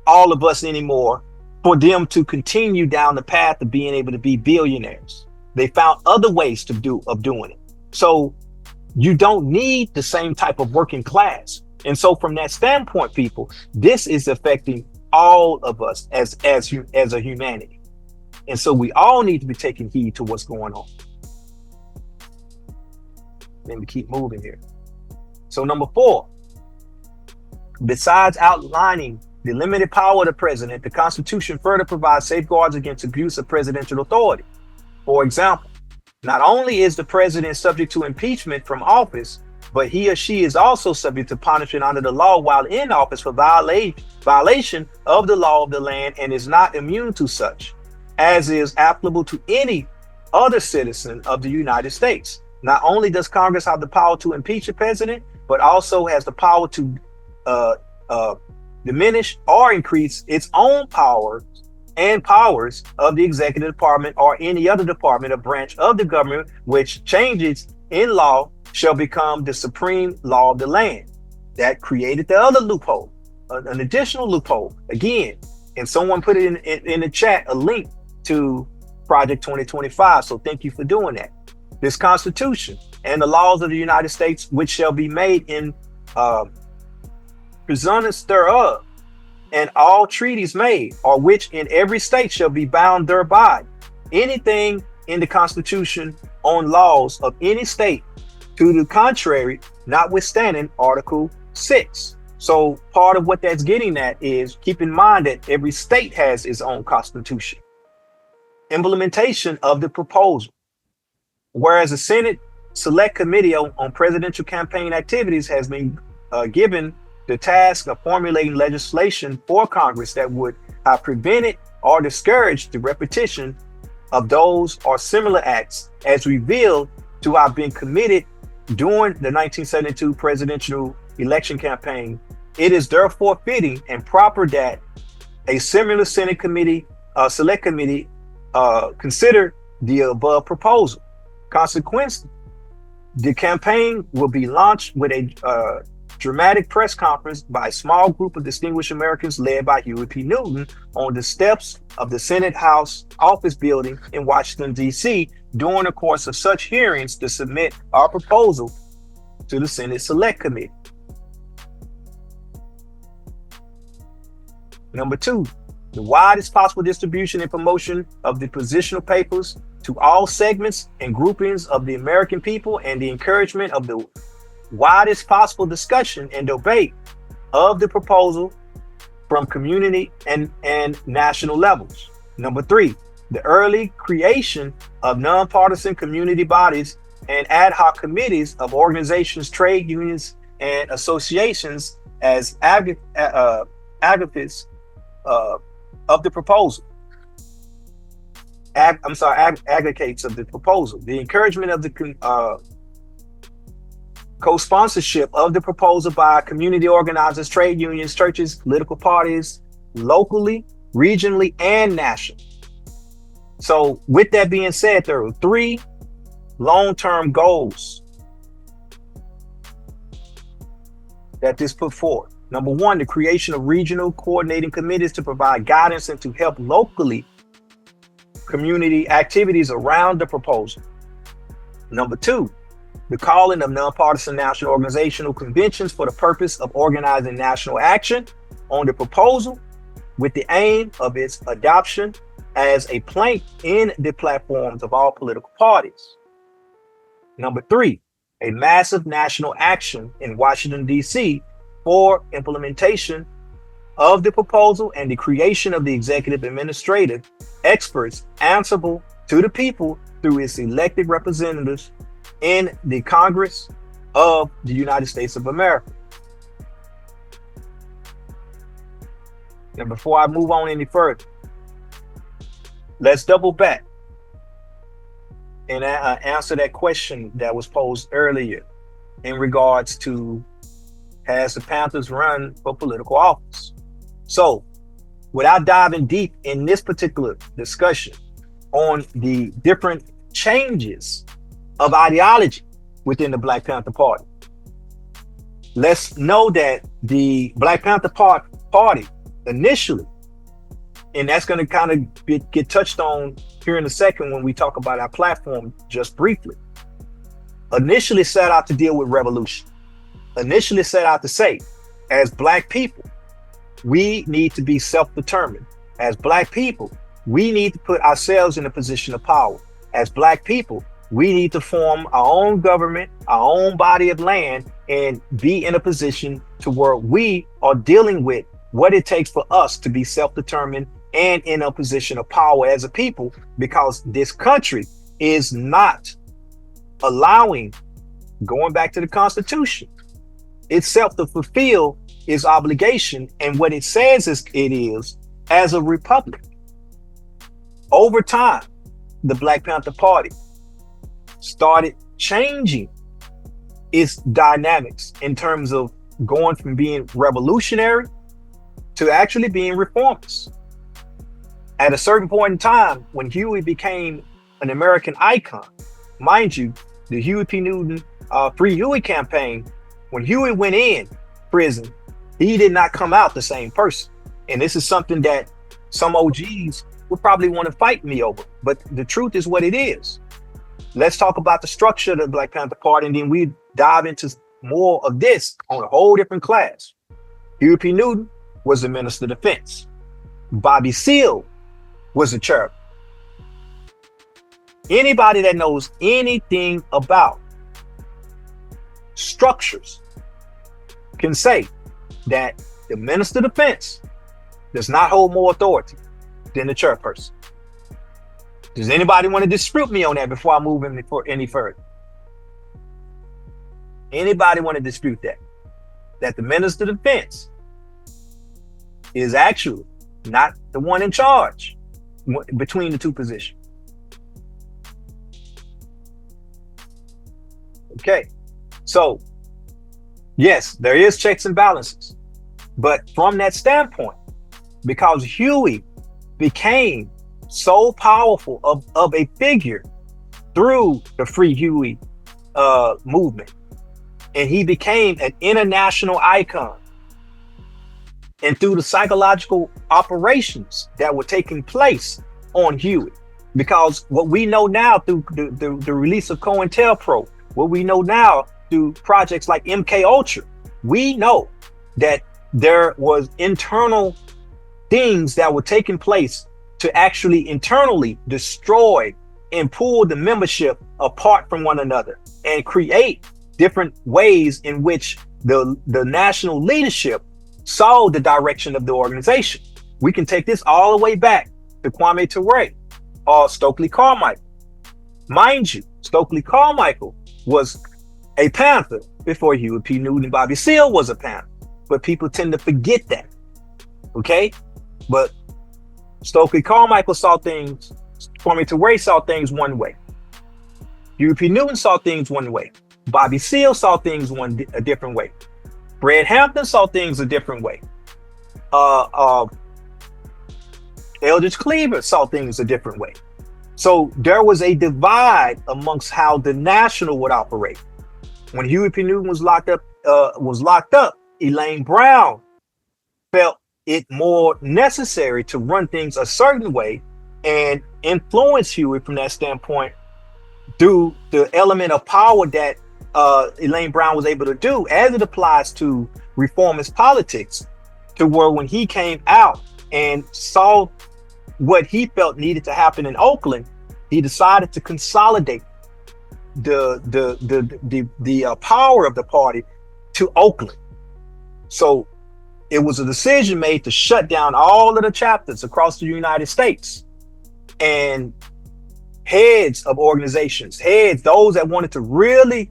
all of us anymore for them to continue down the path of being able to be billionaires. They found other ways of doing it. So you don't need the same type of working class. And so from that standpoint, people, this is affecting all of us as a humanity. And so we all need to be taking heed to what's going on. Let me keep moving here. So number 4, besides outlining the limited power of the president, the Constitution further provides safeguards against abuse of presidential authority. For example, not only is the president subject to impeachment from office, but he or she is also subject to punishment under the law while in office for violation of the law of the land and is not immune to such, as is applicable to any other citizen of the United States. Not only does Congress have the power to impeach the president, but also has the power to diminish or increase its own powers and powers of the executive department or any other department or branch of the government, which changes in law shall become the supreme law of the land. That created the other loophole, an additional loophole. Again, and someone put it in the chat, a link to Project 2025. So thank you for doing that. This Constitution and the laws of the United States, which shall be made in presentence thereof, and all treaties made, or which in every state shall be bound thereby. Anything in the Constitution on laws of any state to the contrary, notwithstanding Article 6. So part of what that's getting at is keep in mind that every state has its own constitution. Implementation of the proposal. Whereas the Senate Select Committee on Presidential Campaign Activities has been given the task of formulating legislation for Congress that would have prevented or discouraged the repetition of those or similar acts as revealed to have been committed during the 1972 presidential election campaign. It is therefore fitting and proper that a similar Senate committee, select committee, consider the above proposal. Consequently, the campaign will be launched with a dramatic press conference by a small group of distinguished Americans led by Huey P. Newton on the steps of the Senate House Office Building in Washington, D.C. during the course of such hearings to submit our proposal to the Senate Select Committee. Number 2, the widest possible distribution and promotion of the positional papers to all segments and groupings of the American people and the encouragement of the widest possible discussion and debate of the proposal from community and national levels. Number 3, the early creation of nonpartisan community bodies and ad hoc committees of organizations, trade unions, and associations as advocates of the proposal. Advocates of the proposal. The encouragement of the co-sponsorship of the proposal by community organizers, trade unions, churches, political parties, locally, regionally, and nationally. So with that being said, there are 3 long-term goals that this put forth. Number 1, the creation of regional coordinating committees to provide guidance and to help locally community activities around the proposal. Number 2, the calling of nonpartisan national organizational conventions for the purpose of organizing national action on the proposal with the aim of its adoption as a plank in the platforms of all political parties. Number 3, a massive national action in Washington, D.C. for implementation of the proposal and the creation of the executive administrative experts answerable to the people through its elected representatives in the Congress of the United States of America. Now, before I move on any further, let's double back and answer that question that was posed earlier in regards to, has the Panthers run for political office? So, without diving deep in this particular discussion on the different changes of ideology within the Black Panther Party, let's know that the Black Panther Party initially, and that's going to kind of get touched on here in a second when we talk about our platform just briefly, initially set out to deal with revolution, initially set out to say, as Black people, we need to be self-determined. As Black people, we need to put ourselves in a position of power. As Black people, we need to form our own government, our own body of land, and be in a position to where we are dealing with what it takes for us to be self-determined and in a position of power as a people, because this country is not allowing, going back to the Constitution, itself to fulfill its obligation and what it says it is as a republic. Over time, the Black Panther Party started changing its dynamics in terms of going from being revolutionary to actually being reformist. At a certain point in time, when Huey became an American icon, mind you, the Huey P. Newton Free Huey campaign, when Huey went in prison, he did not come out the same person. And this is something that some OGs would probably want to fight me over, but the truth is what it is. Let's talk about the structure of the Black Panther Party, and then we dive into more of this on a whole different class. Huey P. Newton was the Minister of Defense. Bobby Seale was the chairman. Anybody that knows anything about structures can say that the Minister of Defense does not hold more authority than the chairperson. Does anybody want to dispute me on that before I move any further? Anybody want to dispute that? That the Minister of Defense is actually not the one in charge between the two positions? Okay, so yes, there is checks and balances, but from that standpoint, because Huey became so powerful of a figure through the Free Huey movement, and he became an international icon, and through the psychological operations that were taking place on Huey, because what we know now through the release of COINTELPRO, what we know now through projects like MK Ultra, we know that there was internal things that were taking place to actually internally destroy and pull the membership apart from one another and create different ways in which the national leadership saw the direction of the organization. We can take this all the way back to Kwame Ture or Stokely Carmichael. Mind you, Stokely Carmichael was a Panther before Huey P. Newton and Bobby Seale was a Panther. But people tend to forget that. Okay? But Stokely Carmichael saw things, Kwame Ture saw things one way. Huey P. Newton saw things one way. Bobby Seale saw things a different way. Fred Hampton saw things a different way. Eldridge Cleaver saw things a different way. So there was a divide amongst how the National would operate. When Huey P. Newton was locked up, Elaine Brown felt it more necessary to run things a certain way and influence Huey from that standpoint through the element of power that Elaine Brown was able to do as it applies to reformist politics, to where when he came out and saw what he felt needed to happen in Oakland, he decided to consolidate the power of the party to Oakland. So it was a decision made to shut down all of the chapters across the United States, and heads of organizations, those that wanted to really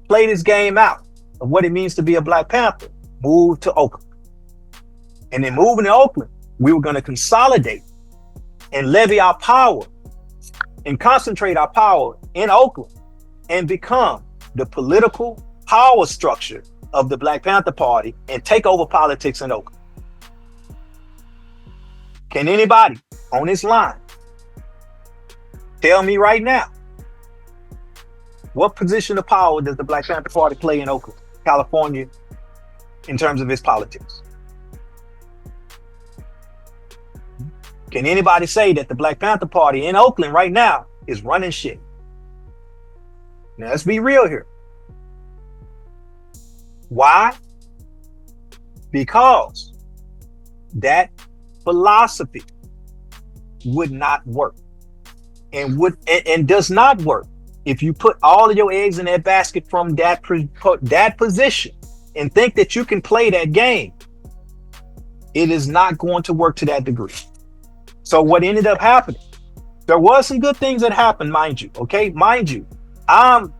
play this game out of what it means to be a Black Panther, moved to Oakland. And then moving to Oakland, we were going to consolidate and levy our power and concentrate our power in Oakland and become the political power structure of the Black Panther Party and take over politics in Oakland. Can anybody on this line tell me right now, what position of power does the Black Panther Party play in Oakland, California, in terms of its politics? Can anybody say that the Black Panther Party in Oakland right now is running shit? Now, let's be real here. Why? Because that philosophy would not work and does not work if you put all of your eggs in that basket from that position and think that you can play that game. It is not going to work to that degree. So what ended up happening, there was some good things that happened, mind you. Okay, mind you, I'm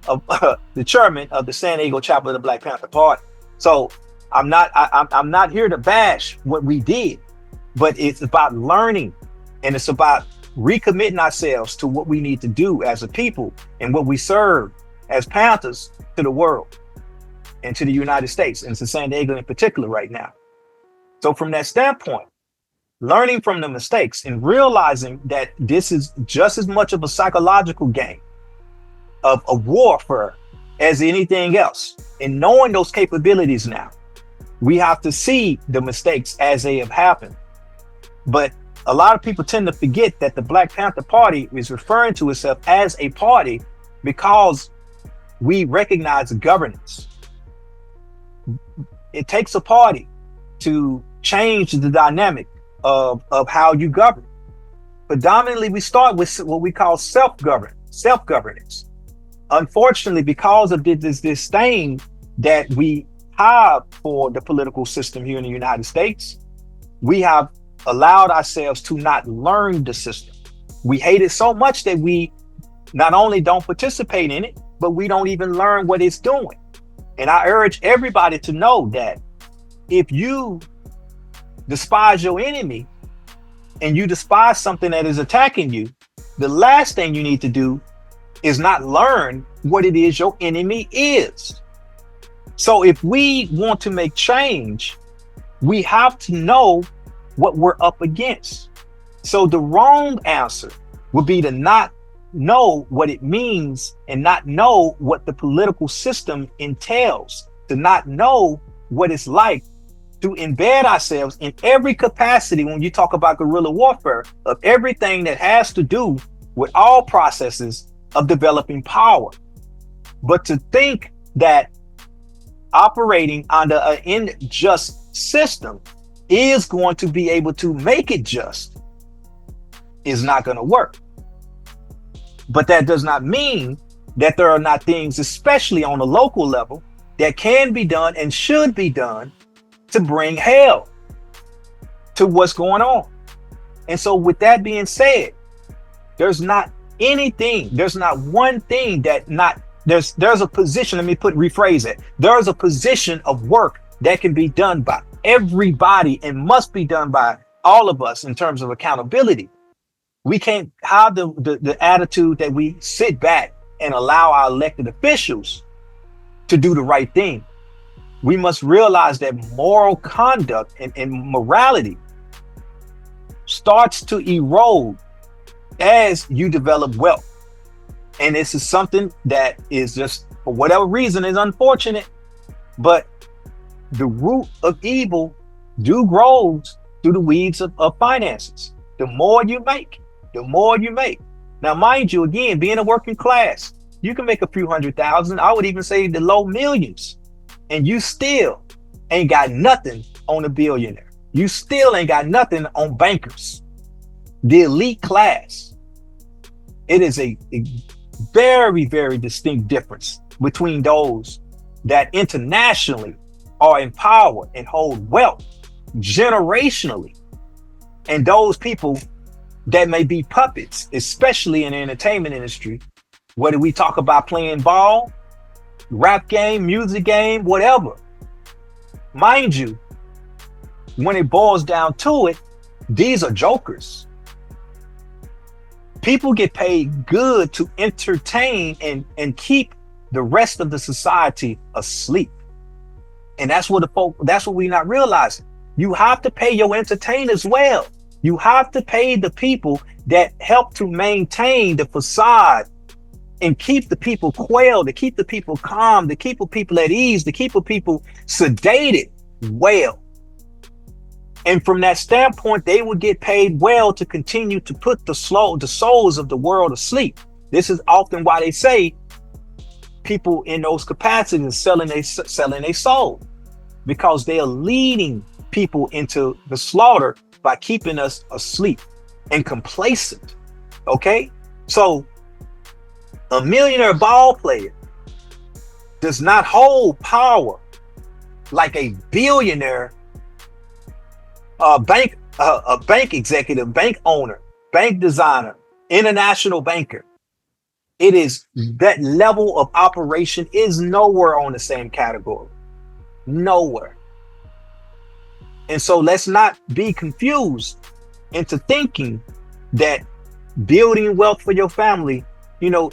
the chairman of the San Diego chapter of the Black Panther Party. So I'm not here to bash what we did, but it's about learning, and it's about recommitting ourselves to what we need to do as a people and what we serve as Panthers to the world and to the United States and to San Diego in particular right now. So from that standpoint, learning from the mistakes and realizing that this is just as much of a psychological game of a warfare as anything else, and knowing those capabilities now, we have to see the mistakes as they have happened. But a lot of people tend to forget that the Black Panther Party is referring to itself as a party because we recognize governance. It takes a party to change the dynamic of how you govern. Predominantly, we start with what we call self-governance. Unfortunately, because of this disdain that we have for the political system here in the United States, we have allowed ourselves to not learn the system. We hate it so much that we not only don't participate in it, but we don't even learn what it's doing. And I urge everybody to know that if you despise your enemy and you despise something that is attacking you, the last thing you need to do is not learn what it is your enemy is. So if we want to make change, we have to know what we're up against. So the wrong answer would be to not know what it means and not know what the political system entails, to not know what it's like to embed ourselves in every capacity when you talk about guerrilla warfare, of everything that has to do with all processes of developing power. But to think that operating under an unjust system is going to be able to make it just is not going to work. But that does not mean that there are not things, especially on a local level, that can be done and should be done to bring hell to what's going on. And so with that being said, there's not anything. There's not one thing that not there's a position. Let me rephrase it. There's a position of work that can be done by everybody and must be done by all of us in terms of accountability. We can't have the attitude that we sit back and allow our elected officials to do the right thing. We must realize that moral conduct and morality starts to erode as you develop wealth. And this is something that is just, for whatever reason, is unfortunate, but the root of evil grows through the weeds of finances. The more you make, the more you make. Now, mind you, again, being a working class, you can make a few $100,000. I would even say the low millions, and you still ain't got nothing on a billionaire. You still ain't got nothing on bankers, the elite class. It is a very, very distinct difference between those that internationally are empowered and hold wealth generationally, and those people that may be puppets, especially in the entertainment industry, whether we talk about playing ball, rap game, music game, whatever. Mind you, when it boils down to it, these are jokers. People get paid good to entertain and keep the rest of the society asleep. And that's what we're not realizing. You have to pay your entertainers well. You have to pay the people that help to maintain the facade and keep the people quailed, to keep the people calm, to keep the people at ease, to keep the people sedated well. And from that standpoint, they would get paid well to continue to put the souls of the world asleep. This is often why they say people in those capacities selling their soul, because they are leading people into the slaughter by keeping us asleep and complacent. Okay, so a millionaire ball player does not hold power like a billionaire bank executive, bank owner, bank designer, international banker. It is that level of operation is nowhere on the same category. Nowhere. And so let's not be confused into thinking that building wealth for your family,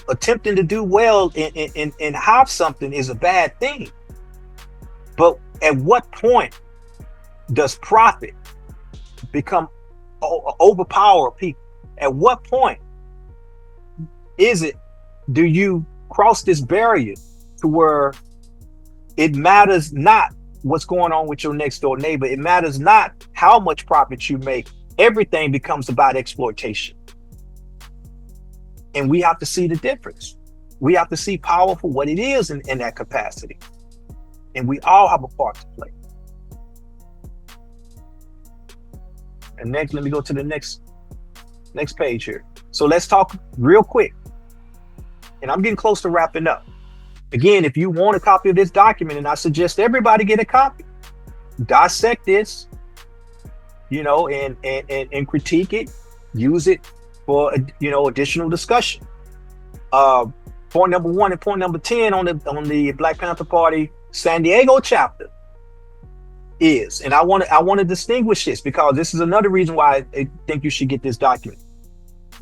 attempting to do well and have something is a bad thing. But at what point does profit overpower people? At what point do you cross this barrier to where it matters not what's going on with your next door neighbor? It matters not how much profit you make. Everything becomes about exploitation. And we have to see the difference. We have to see power for what it is in that capacity. And we all have a part to play. And next, let me go to the next page here. So let's talk real quick. And I'm getting close to wrapping up. Again, if you want a copy of this document, and I suggest everybody get a copy, dissect this, and critique it, use it for, additional discussion. Point number 1 and point number 10 on the Black Panther Party San Diego chapter is, and I want to distinguish this, because this is another reason why I think you should get this document,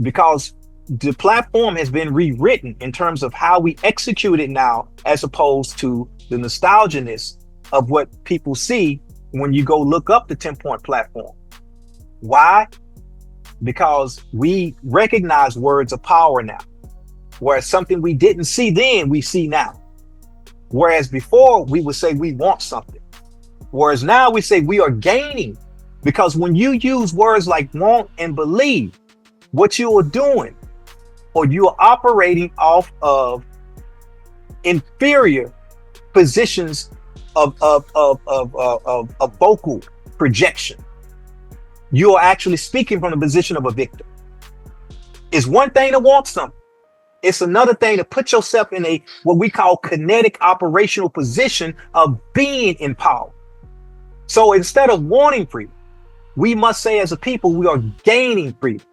because the platform has been rewritten in terms of how we execute it now, as opposed to the nostalgia-ness of what people see when you go look up the 10-point platform. Why? Because we recognize words of power now, whereas something we didn't see then, we see now. Whereas before, we would say we want something, whereas now we say we are gaining, because when you use words like want and believe, what you are doing, or you are operating off of inferior positions of vocal projection. You are actually speaking from the position of a victim. It's one thing to want something. It's another thing to put yourself in what we call kinetic operational position of being in power. So instead of wanting freedom, we must say as a people, we are gaining freedom.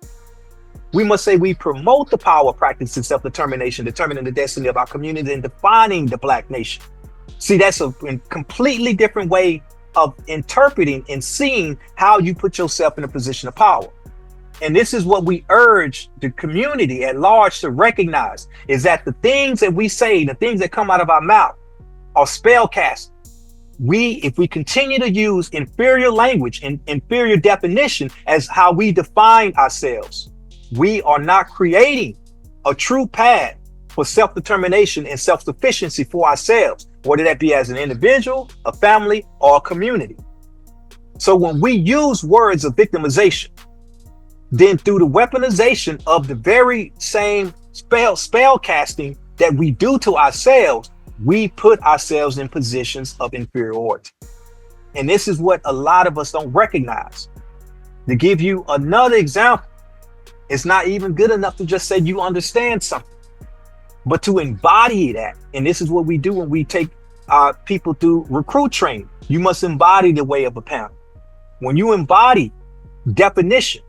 We must say we promote the power of practice and self-determination, determining the destiny of our community and defining the Black nation. See, that's a completely different way of interpreting and seeing how you put yourself in a position of power. And this is what we urge the community at large to recognize, is that the things that we say, the things that come out of our mouth are spell cast. If we continue to use inferior language and inferior definition as how we define ourselves, we are not creating a true path for self-determination and self-sufficiency for ourselves, whether that be as an individual, a family, or a community. So when we use words of victimization, then through the weaponization of the very same spell casting that we do to ourselves, we put ourselves in positions of inferiority. And this is what a lot of us don't recognize. To give you another example, it's not even good enough to just say you understand something, but to embody that. And this is what we do when we take our people through recruit training. You must embody the way of a Panther. When you embody definition,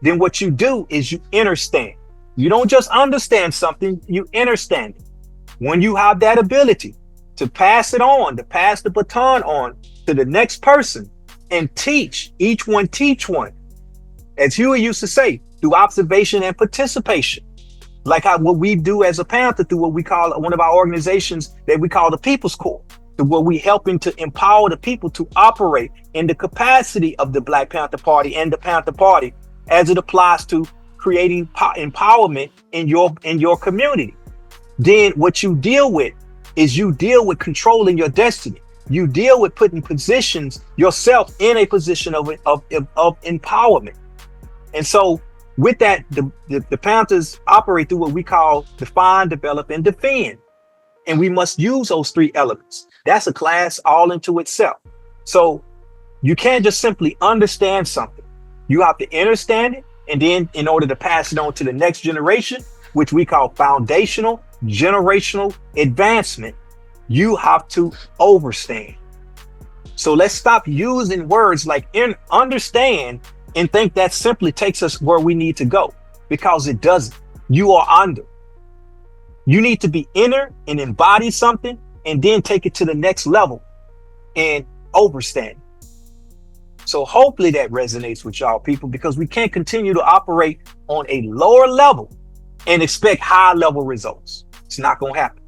then what you do is you understand. You don't just understand something, you understand it. When you have that ability to pass it on, to pass the baton on to the next person and teach, each one teach one. As Huey used to say, through observation and participation. Like what we do as a Panther through what we call one of our organizations that we call the People's Corps, through what we helping to empower the people to operate in the capacity of the Black Panther Party and the Panther Party as it applies to creating empowerment in your community. Then what you deal with is you deal with controlling your destiny. You deal with putting yourself in a position of empowerment. And so with that, the Panthers operate through what we call define, develop, and defend. And we must use those three elements. That's a class all into itself. So you can't just simply understand something. You have to understand it. And then in order to pass it on to the next generation, which we call foundational, generational advancement, you have to overstand. So let's stop using words like understand and think that simply takes us where we need to go, because it doesn't. You are under. You need to be inner and embody something and then take it to the next level and overstand. So hopefully that resonates with y'all people, because we can't continue to operate on a lower level and expect high level results. It's not going to happen.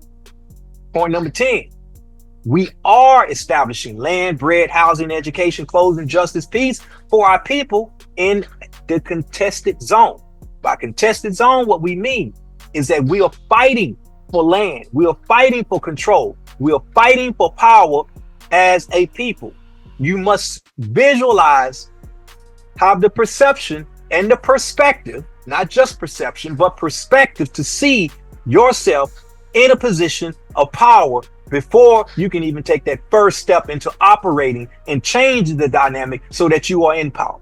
Point number 10, we are establishing land, bread, housing, education, clothing, justice, peace for our people in the contested zone. By contested zone, what we mean is that we are fighting for land. We are fighting for control. We are fighting for power as a people. You must visualize, have the perception and the perspective, not just perception, but perspective, to see yourself in a position of power before you can even take that first step into operating and change the dynamic so that you are in power.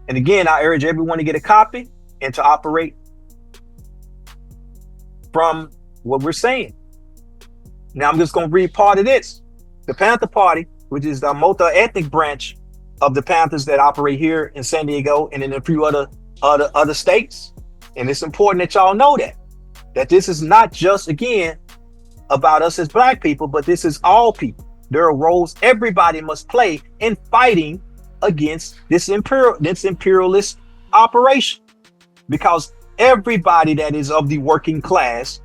And again, I urge everyone to get a copy and to operate from what we're saying. Now I'm just going to read part of this. The Panther Party, which is the multi-ethnic branch of the Panthers that operate here in San Diego and in a few other states. And it's important that y'all know that this is not just, again, about us as Black people, but this is all people. There are roles everybody must play in fighting against this imperialist operation, because everybody that is of the working class,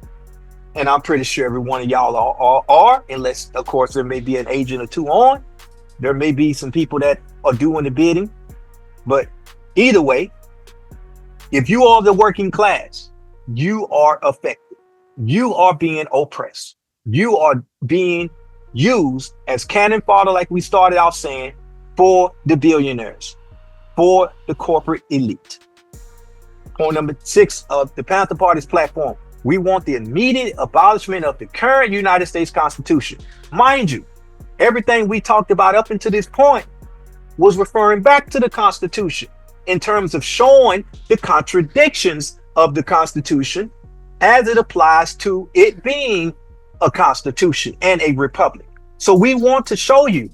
and I'm pretty sure every one of y'all are, unless of course there may be an agent or two on, there may be some people that are doing the bidding, but either way, if you are the working class, you are affected. You are being oppressed. You are being used as cannon fodder, like we started out saying, for the billionaires, for the corporate elite. Point number 6 of the Panther Party's platform. We want the immediate abolishment of the current United States Constitution. Mind you, everything we talked about up until this point was referring back to the Constitution in terms of showing the contradictions of the Constitution as it applies to it being a constitution and a republic. So we want to show you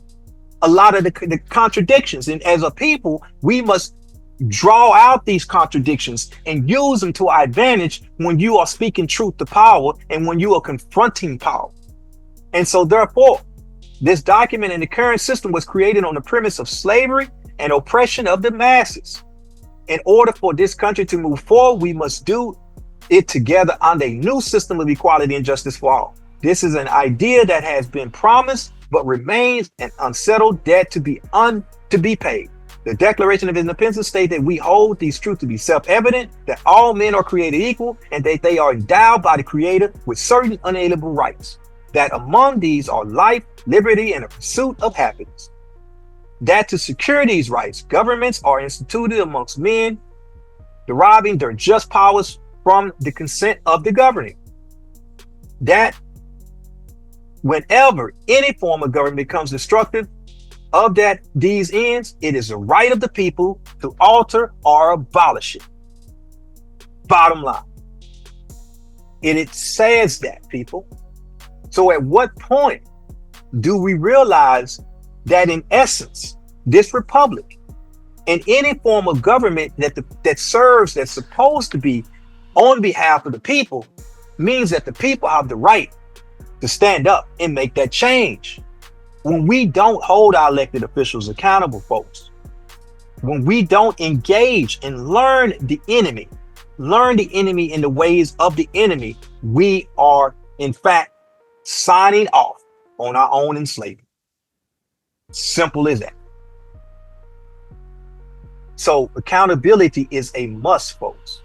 a lot of the contradictions. And as a people, we must draw out these contradictions and use them to our advantage when you are speaking truth to power and when you are confronting power. And so therefore, this document in the current system was created on the premise of slavery and oppression of the masses. In order for this country to move forward, we must do it together under a new system of equality and justice for all. This is an idea that has been promised, but remains an unsettled debt to be paid. The Declaration of Independence states that we hold these truths to be self-evident, that all men are created equal, and that they are endowed by the Creator with certain unalienable rights. That among these are life, liberty, and a pursuit of happiness. That to secure these rights, governments are instituted amongst men, deriving their just powers from the consent of the governing. That whenever any form of government becomes destructive of these ends, it is the right of the people to alter or abolish it. Bottom line. It says that, people. So at what point do we realize that in essence, this republic and any form of government that serves, that's supposed to be on behalf of the people, means that the people have the right to stand up and make that change? When we don't hold our elected officials accountable, folks, when we don't engage and learn the enemy in the ways of the enemy, we are in fact signing off on our own enslavement. Simple as that. So accountability is a must, folks.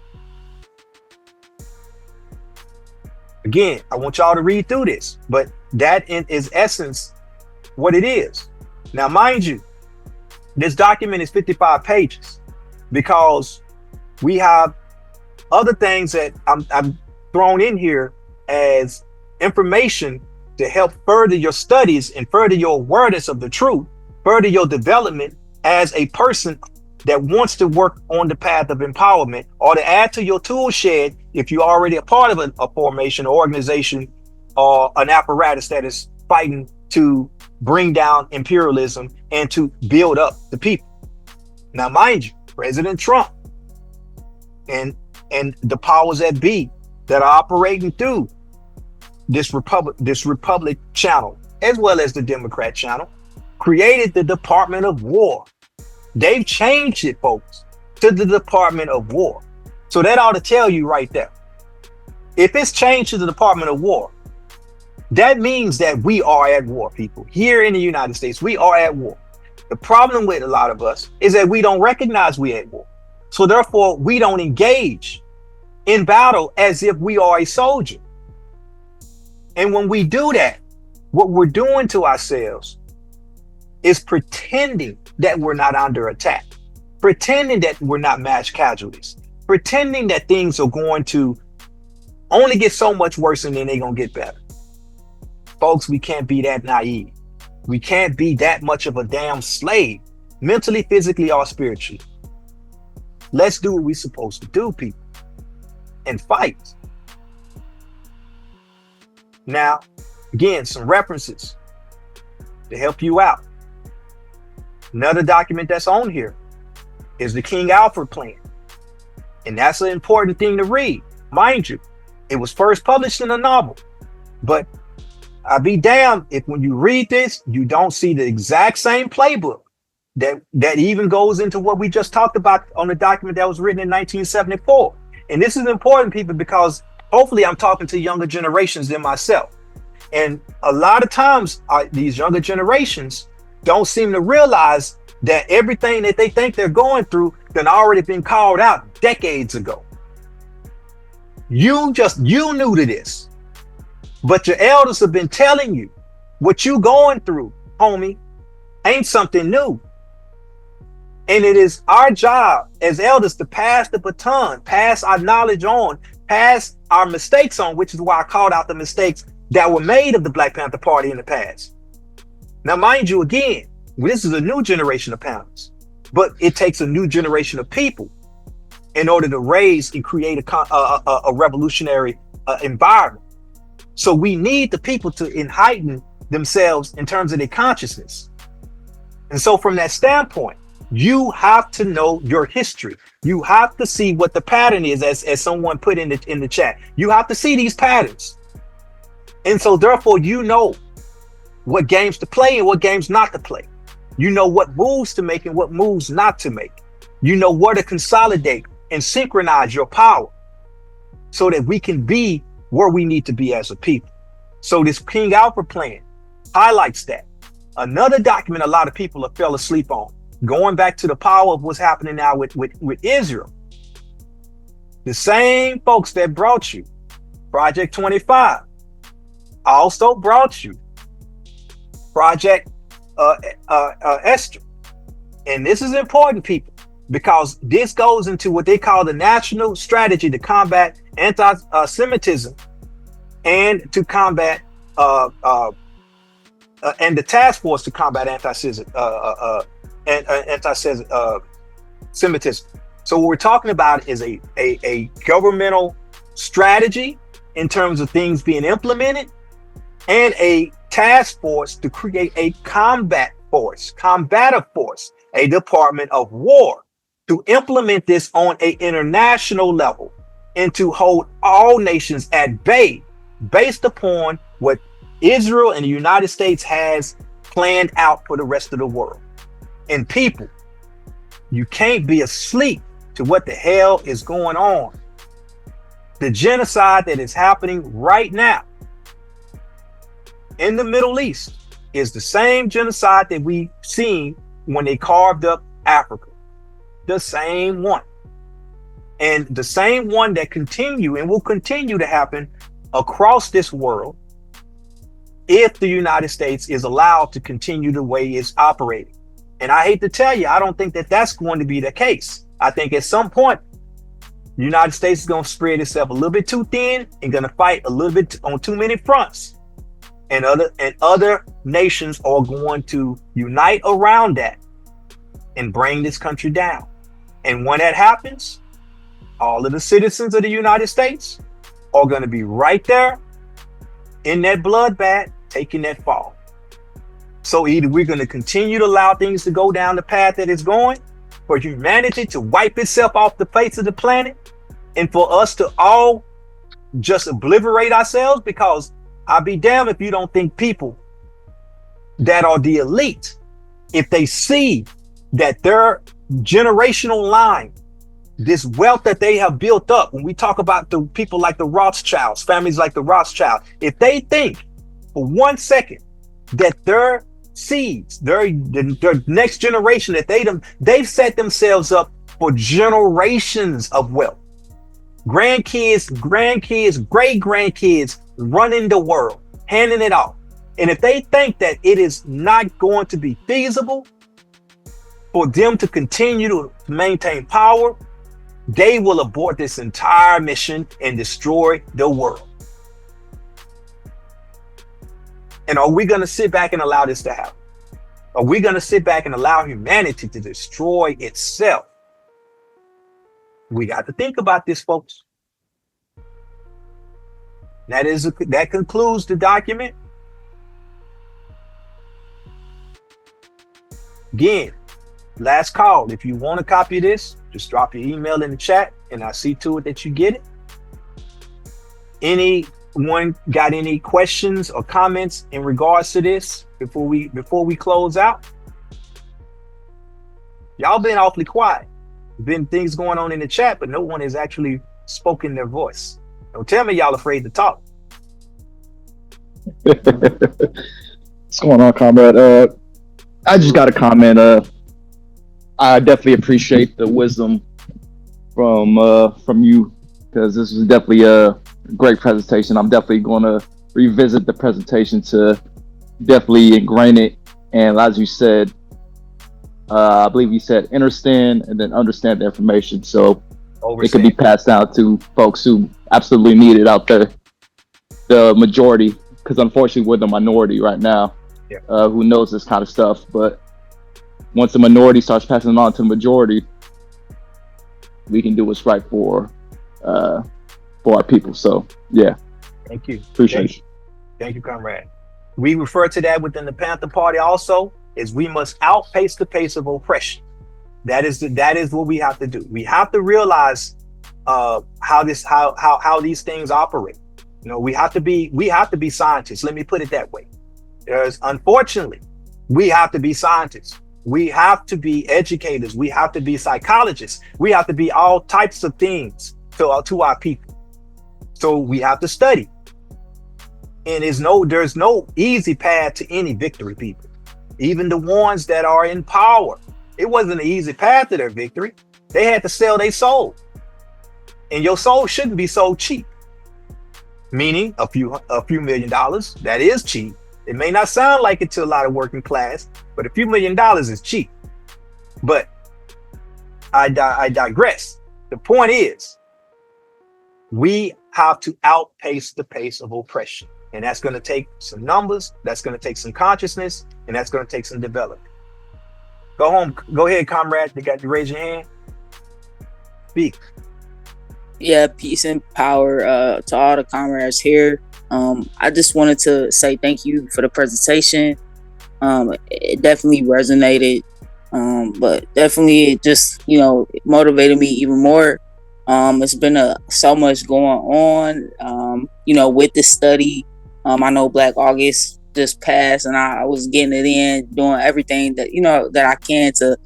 Again, I want y'all to read through this, but that is essence what it is. Now, mind you, this document is 55 pages because we have other things that I'm thrown in here as information to help further your studies and further your awareness of the truth, further your development as a person that wants to work on the path of empowerment, or to add to your tool shed if you're already a part of a formation, or organization, or an apparatus that is fighting to bring down imperialism and to build up the people. Now, mind you, President Trump and the powers that be that are operating through this Republic channel, as well as the Democrat channel, created the Department of War. They've changed it, folks, to the Department of War. So that ought to tell you right there. If it's changed to the Department of War, that means that we are at war, people. Here in the United States, we are at war. The problem with a lot of us is that we don't recognize we're at war. So therefore, we don't engage in battle as if we are a soldier. And when we do that, what we're doing to ourselves is pretending that we're not under attack, pretending that we're not mass casualties, pretending that things are going to only get so much worse and then they're going to get better. Folks, we can't be that naive. We can't be that much of a damn slave, mentally, physically, or spiritually. Let's do what we're supposed to do, people, and fight. Now, again, some references to help you out. Another document that's on here is the King Alfred Plan. And that's an important thing to read. Mind you, it was first published in a novel, but I'll be damned if when you read this, you don't see the exact same playbook that even goes into what we just talked about on the document that was written in 1974. And this is important, people, because hopefully I'm talking to younger generations than myself. And a lot of times these younger generations don't seem to realize that everything that they think they're going through had already been called out decades ago. You new to this, but your elders have been telling you what you going through, homie, ain't something new. And it is our job as elders to pass the baton, pass our knowledge on, pass our mistakes on, which is why I called out the mistakes that were made of the Black Panther Party in the past. Now, mind you, again, this is a new generation of Panthers, but it takes a new generation of people in order to raise and create a revolutionary environment. So we need the people to heighten themselves in terms of their consciousness. And so from that standpoint, you have to know your history. You have to see what the pattern is, as someone put in the chat. You have to see these patterns. And so therefore, you know what games to play and what games not to play. You know what moves to make and what moves not to make. You know where to consolidate and synchronize your power so that we can be where we need to be as a people. So this King Alfred plan highlights that. Another document a lot of people have fell asleep on, going back to the power of what's happening now with Israel. The same folks that brought you Project 25 also brought you Project Esther. And this is important, people, because this goes into what they call the national strategy to combat anti-Semitism and to combat and the task force to combat anti-Semitism. So what we're talking about is a governmental strategy in terms of things being implemented, and a task force to create a combative force, a Department of War, to implement this on an international level and to hold all nations at bay based upon what Israel and the United States has planned out for the rest of the world. And people, you can't be asleep to what the hell is going on. The genocide that is happening right now in the Middle East is the same genocide that we've seen when they carved up Africa. The same one. And the same one that continue and will continue to happen across this world if the United States is allowed to continue the way it's operating. And I hate to tell you, I don't think that that's going to be the case. I think at some point, the United States is going to spread itself a little bit too thin and going to fight a little bit on too many fronts. And other nations are going to unite around that and bring this country down. And when that happens, all of the citizens of the United States are going to be right there in that bloodbath, taking that fall. So either we're going to continue to allow things to go down the path that it's going, for humanity to wipe itself off the face of the planet, and for us to all just obliterate ourselves, because I'll be damned if you don't think people that are the elite, if they see that their generational line, this wealth that they have built up, when we talk about the people like the Rothschilds, families like the Rothschilds, if they think for 1 second that their seeds, their next generation, that they've set themselves up for generations of wealth, grandkids, great grandkids running the world, handing it off. And if they think that it is not going to be feasible for them to continue to maintain power, they will abort this entire mission and destroy the world. And are we going to sit back and allow this to happen? Are we going to sit back and allow humanity to destroy itself? We got to think about this, folks. That concludes the document. Again, last call. If you want a copy of this, just drop your email in the chat and I'll see to it that you get it. Anyone got any questions or comments in regards to this before we close out? Y'all been awfully quiet. Been things going on in the chat, but no one has actually spoken their voice. Don't tell me y'all afraid to talk. What's going on, comrade? I just got a comment. I definitely appreciate the wisdom from you, because this was definitely a great presentation. I'm definitely going to revisit the presentation to definitely ingrain it. And as you said, I believe you said understand and then understand the information, so it can be passed down to folks who absolutely need it out there. The majority, because unfortunately we're the minority right now, who knows this kind of stuff. But once the minority starts passing it on to the majority, we can do what's right for our people. So yeah, thank you. Appreciate you. Thank you, comrade. We refer to that within the Panther Party also is we must outpace the pace of oppression. That is what we have to do. We have to realize how these things operate. You know, we have to be scientists. Let me put it that way. Unfortunately, we have to be scientists. We have to be educators. We have to be psychologists. We have to be all types of things to our people. So we have to study. And there's no easy path to any victory, people. Even the ones that are in power, it wasn't an easy path to their victory. They had to sell their soul. And your soul shouldn't be sold cheap. Meaning a few $1 million, that is cheap. It may not sound like it to a lot of working class, but a few $1 million is cheap. But I digress. The point is, we have to outpace the pace of oppression. And that's going to take some numbers, that's going to take some consciousness, and that's going to take some development. Go ahead, comrade. You got to raise your hand. Speak. Yeah, peace and power to all the comrades here. I just wanted to say thank you for the presentation. It definitely resonated, but definitely it just, it motivated me even more. It's been so much going on, with this study. I know Black August just passed, and I was getting it in, doing everything that that I can to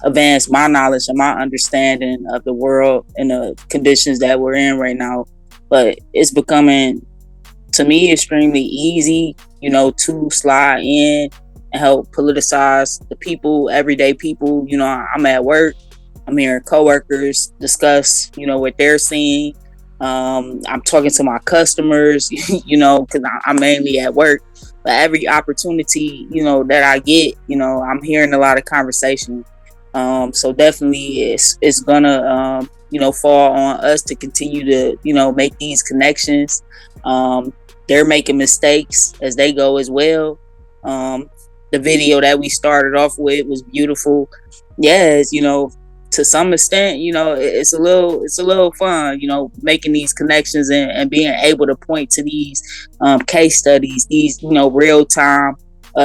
advance my knowledge and my understanding of the world and the conditions that we're in right now. But it's becoming, to me, extremely easy, to slide in and help politicize the people, everyday people. I'm at work, I'm hearing coworkers discuss, what they're seeing. I'm talking to my customers, because I'm mainly at work. But every opportunity, that I get, I'm hearing a lot of conversation. So definitely it's gonna, fall on us to continue to, make these connections. They're making mistakes as they go as well. The video that we started off with was beautiful. Yes, to some extent, it's a little fun, making these connections and being able to point to these case studies, these, real time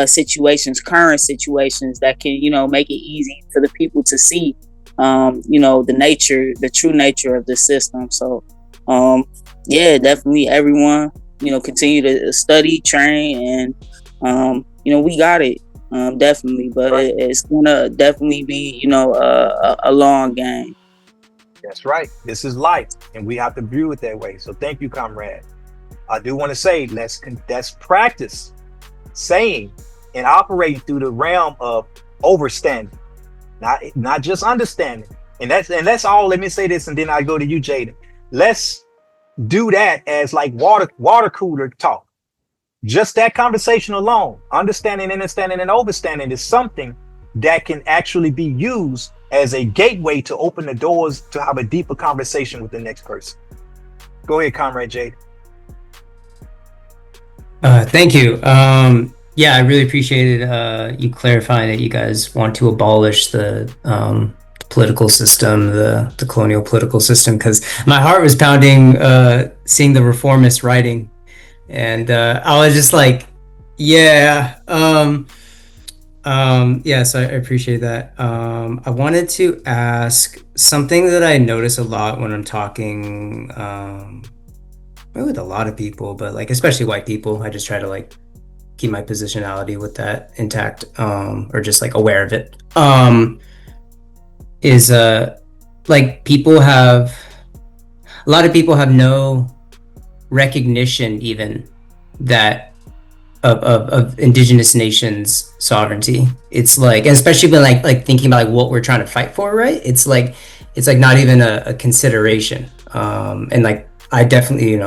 situations, current situations that can, make it easy for the people to see, the true nature of the system. So, definitely everyone, continue to study, train, and, we got it. Definitely, but it's gonna definitely be, a long game. That's right. This is life, and we have to view it that way. So thank you, comrade. I do want to say, let's practice saying and operating through the realm of overstanding, not just understanding. And that's all. Let me say this, and then I go to you, Jaden. Let's do that as like water cooler talk. Just that conversation alone, understanding, and overstanding, is something that can actually be used as a gateway to open the doors to have a deeper conversation with the next person. Go ahead, Comrade Jade. Thank you. I really appreciated you clarifying that you guys want to abolish the political system, the colonial political system, because my heart was pounding seeing the reformist writing. And I was just like, so I appreciate that. I wanted to ask something that I notice a lot when I'm talking with a lot of people, but like especially white people. I just try to like keep my positionality with that intact, or just like aware of it. Is like a lot of people have no recognition even that of indigenous nations sovereignty. It's like, and especially when like thinking about like what we're trying to fight for, right? It's like not even a consideration. And like I definitely,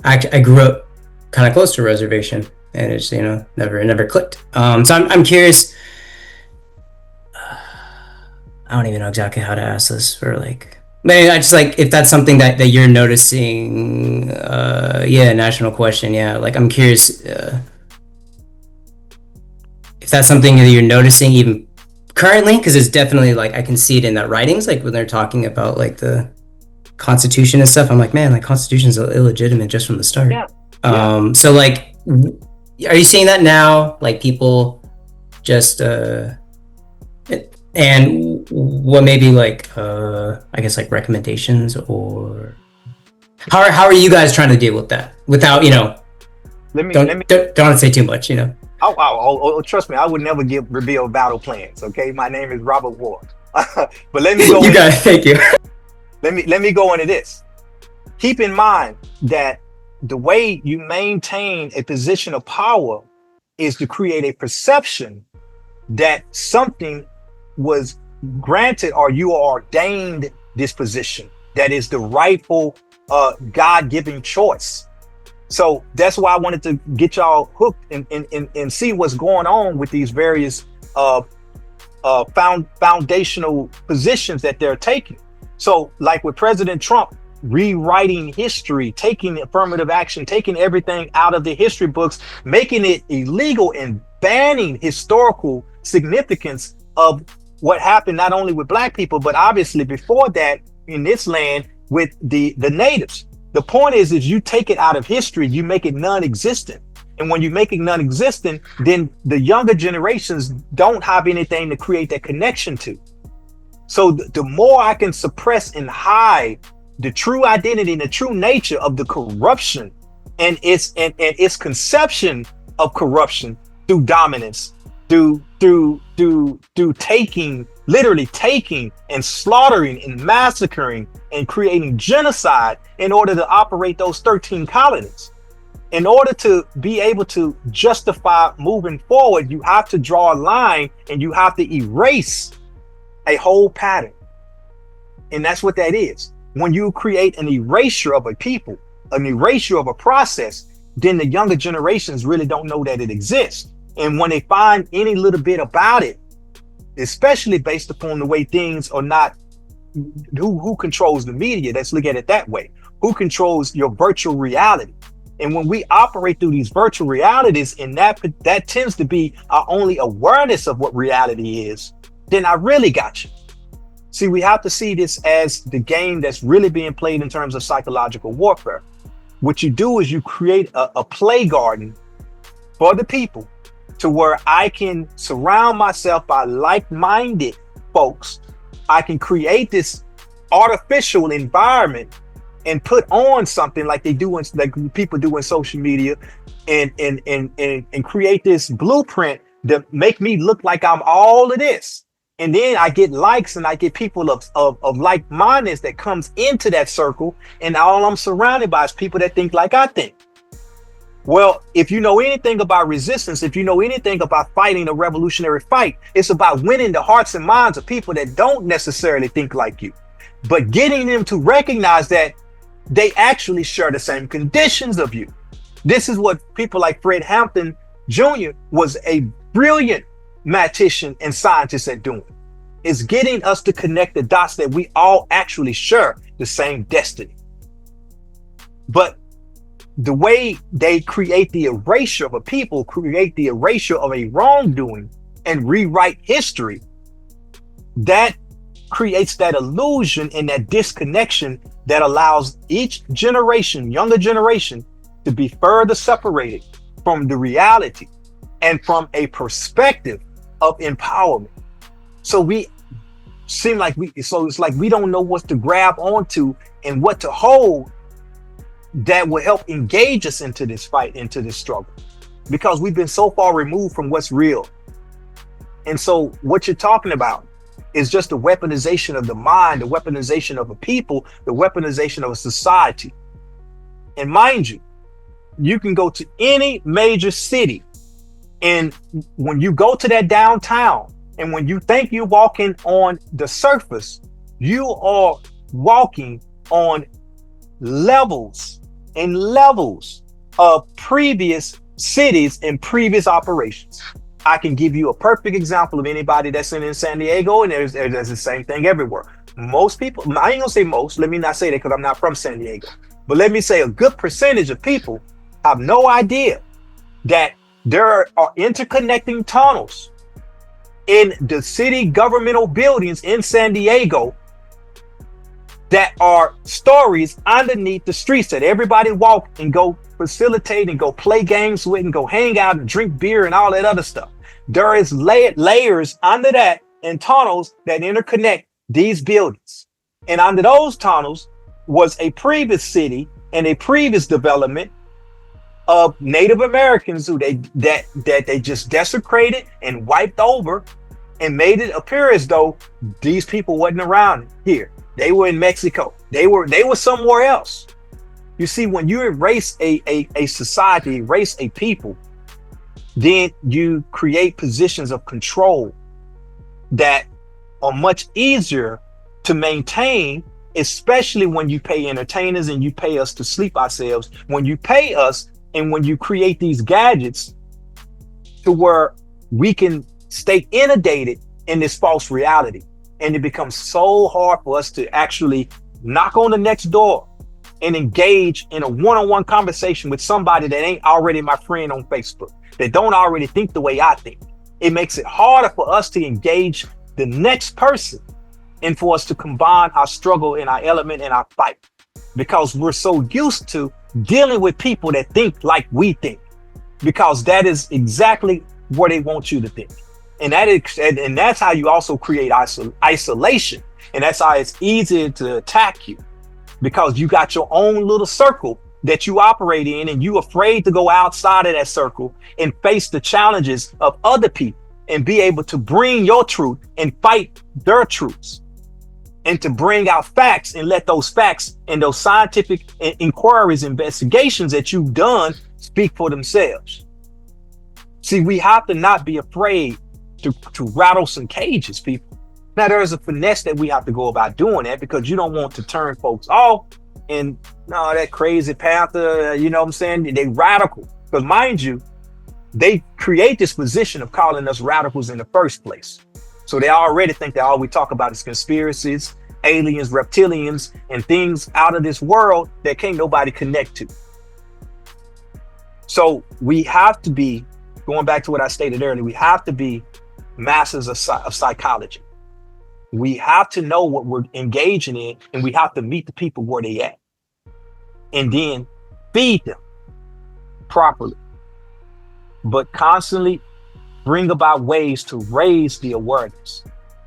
I grew up kind of close to a reservation, and it's never clicked. So I'm curious. I don't even know exactly how to ask this for like. Maybe I just like if that's something that you're noticing. National question. Yeah, like I'm curious if that's something that you're noticing even currently, because it's definitely like I can see it in that writings, like when they're talking about like the Constitution and stuff. I'm like, man, like Constitution's illegitimate just from the start. Yeah. So like, are you seeing that now? Like people just and what maybe like I guess like recommendations, or how are you guys trying to deal with that without, you know, don't say too much, you know? Oh, trust me, I would never reveal battle plans. Okay, my name is Robert Ward. But let me go. You got it. Thank you. Let me go into this. Keep in mind that the way you maintain a position of power is to create a perception that something was granted or you are ordained this position that is the rightful God-given choice. So that's why I wanted to get y'all hooked and see what's going on with these various foundational positions that they're taking. So like with President Trump rewriting history, taking affirmative action, taking everything out of the history books, making it illegal and banning historical significance of what happened not only with Black people, but obviously before that in this land with the natives. The point is you take it out of history, you make it non-existent. And when you make it non-existent, then the younger generations don't have anything to create that connection to. So the more I can suppress and hide the true identity and the true nature of the corruption and its conception of corruption through dominance, through taking, literally taking and slaughtering and massacring and creating genocide in order to operate those 13 colonies. In order to be able to justify moving forward, you have to draw a line and you have to erase a whole pattern. And that's what that is. When you create an erasure of a people, an erasure of a process, then the younger generations really don't know that it exists. And when they find any little bit about it, especially based upon the way things are not, who controls the media, let's look at it that way. Who controls your virtual reality? And when we operate through these virtual realities, and that tends to be our only awareness of what reality is, then I really got you. See, we have to see this as the game that's really being played in terms of psychological warfare. What you do is you create a play garden for the people to where I can surround myself by like-minded folks. I can create this artificial environment and put on something like like people do in social media and create this blueprint that make me look like I'm all of this. And then I get likes and I get people of like-mindedness that comes into that circle, and all I'm surrounded by is people that think like I think. Well, if you know anything about resistance, if you know anything about fighting a revolutionary fight, it's about winning the hearts and minds of people that don't necessarily think like you, but getting them to recognize that they actually share the same conditions of you. This is what people like Fred Hampton Jr. was a brilliant mathematician and scientist at doing, is getting us to connect the dots that we all actually share the same destiny. But the way they create the erasure of a people, create the erasure of a wrongdoing and rewrite history, that creates that illusion and that disconnection that allows each generation, younger generation, to be further separated from the reality and from a perspective of empowerment. So we seem like it's like we don't know what to grab onto and what to hold that will help engage us into this fight, into this struggle, because we've been so far removed from what's real. And so what you're talking about is just the weaponization of the mind, the weaponization of a people, the weaponization of a society. And mind you, you can go to any major city, and when you go to that downtown, and when you think you're walking on the surface, you are walking on levels and levels of previous cities and previous operations. I can give you a perfect example of anybody that's in San Diego, and there's the same thing everywhere. Most people, I ain't gonna say most, let me not say that because I'm not from San Diego, but let me say a good percentage of people have no idea that there are interconnecting tunnels in the city governmental buildings in San Diego that are stories underneath the streets that everybody walk and go facilitate and go play games with and go hang out and drink beer and all that other stuff. There is layers under that and tunnels that interconnect these buildings. And under those tunnels was a previous city and a previous development of Native Americans who they just desecrated and wiped over and made it appear as though these people wasn't around here. They were in Mexico. They were somewhere else. You see, when you erase a society, erase a people, then you create positions of control that are much easier to maintain, especially when you pay entertainers and you pay us to sleep ourselves. When you pay us and when you create these gadgets to where we can stay inundated in this false reality. And it becomes so hard for us to actually knock on the next door and engage in a one-on-one conversation with somebody that ain't already my friend on Facebook, that don't already think the way I think. It makes it harder for us to engage the next person and for us to combine our struggle and our element and our fight, because we're so used to dealing with people that think like we think, because that is exactly what they want you to think. And that's how you also create isolation. And that's how it's easier to attack you, because you got your own little circle that you operate in, and you afraid to go outside of that circle and face the challenges of other people and be able to bring your truth and fight their truths, and to bring out facts and let those facts and those scientific inquiries, investigations that you've done speak for themselves. See, we have to not be afraid to rattle some cages, people. Now, there's a finesse that we have to go about doing that, because you don't want to turn folks off and no, that crazy panther, you know what I'm saying? They radical. Because mind you, they create this position of calling us radicals in the first place. So they already think that all we talk about is conspiracies, aliens, reptilians, and things out of this world that can't nobody connect to. So we have to be, going back to what I stated earlier, we have to be masters of psychology. We have to know what we're engaging in, and we have to meet the people where they at, and then feed them properly, but constantly bring about ways to raise the awareness.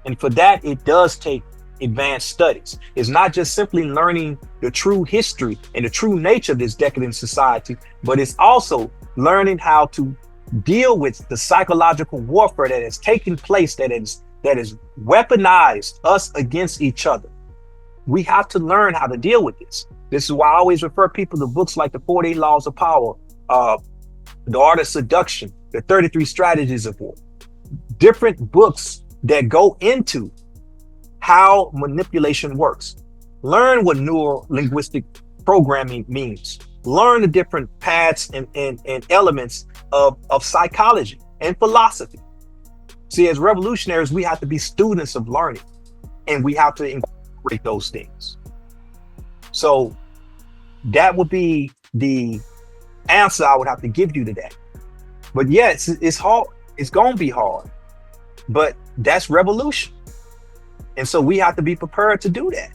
And for that, it does take advanced studies. It's not just simply learning the true history and the true nature of this decadent society, but it's also learning how to deal with the psychological warfare that has taken place, that is weaponized us against each other. We have to learn how to deal with this. This is why I always refer people to books like the 48 Laws of Power, The Art of Seduction, the 33 Strategies of War, different books that go into how manipulation works. Learn what neuro-linguistic programming means. Learn the different paths and elements of psychology and philosophy. See, as revolutionaries, we have to be students of learning, and we have to incorporate those things. So that would be the answer I would have to give you to that. But yeah, it's hard. It's going to be hard, but that's revolution. And so we have to be prepared to do that.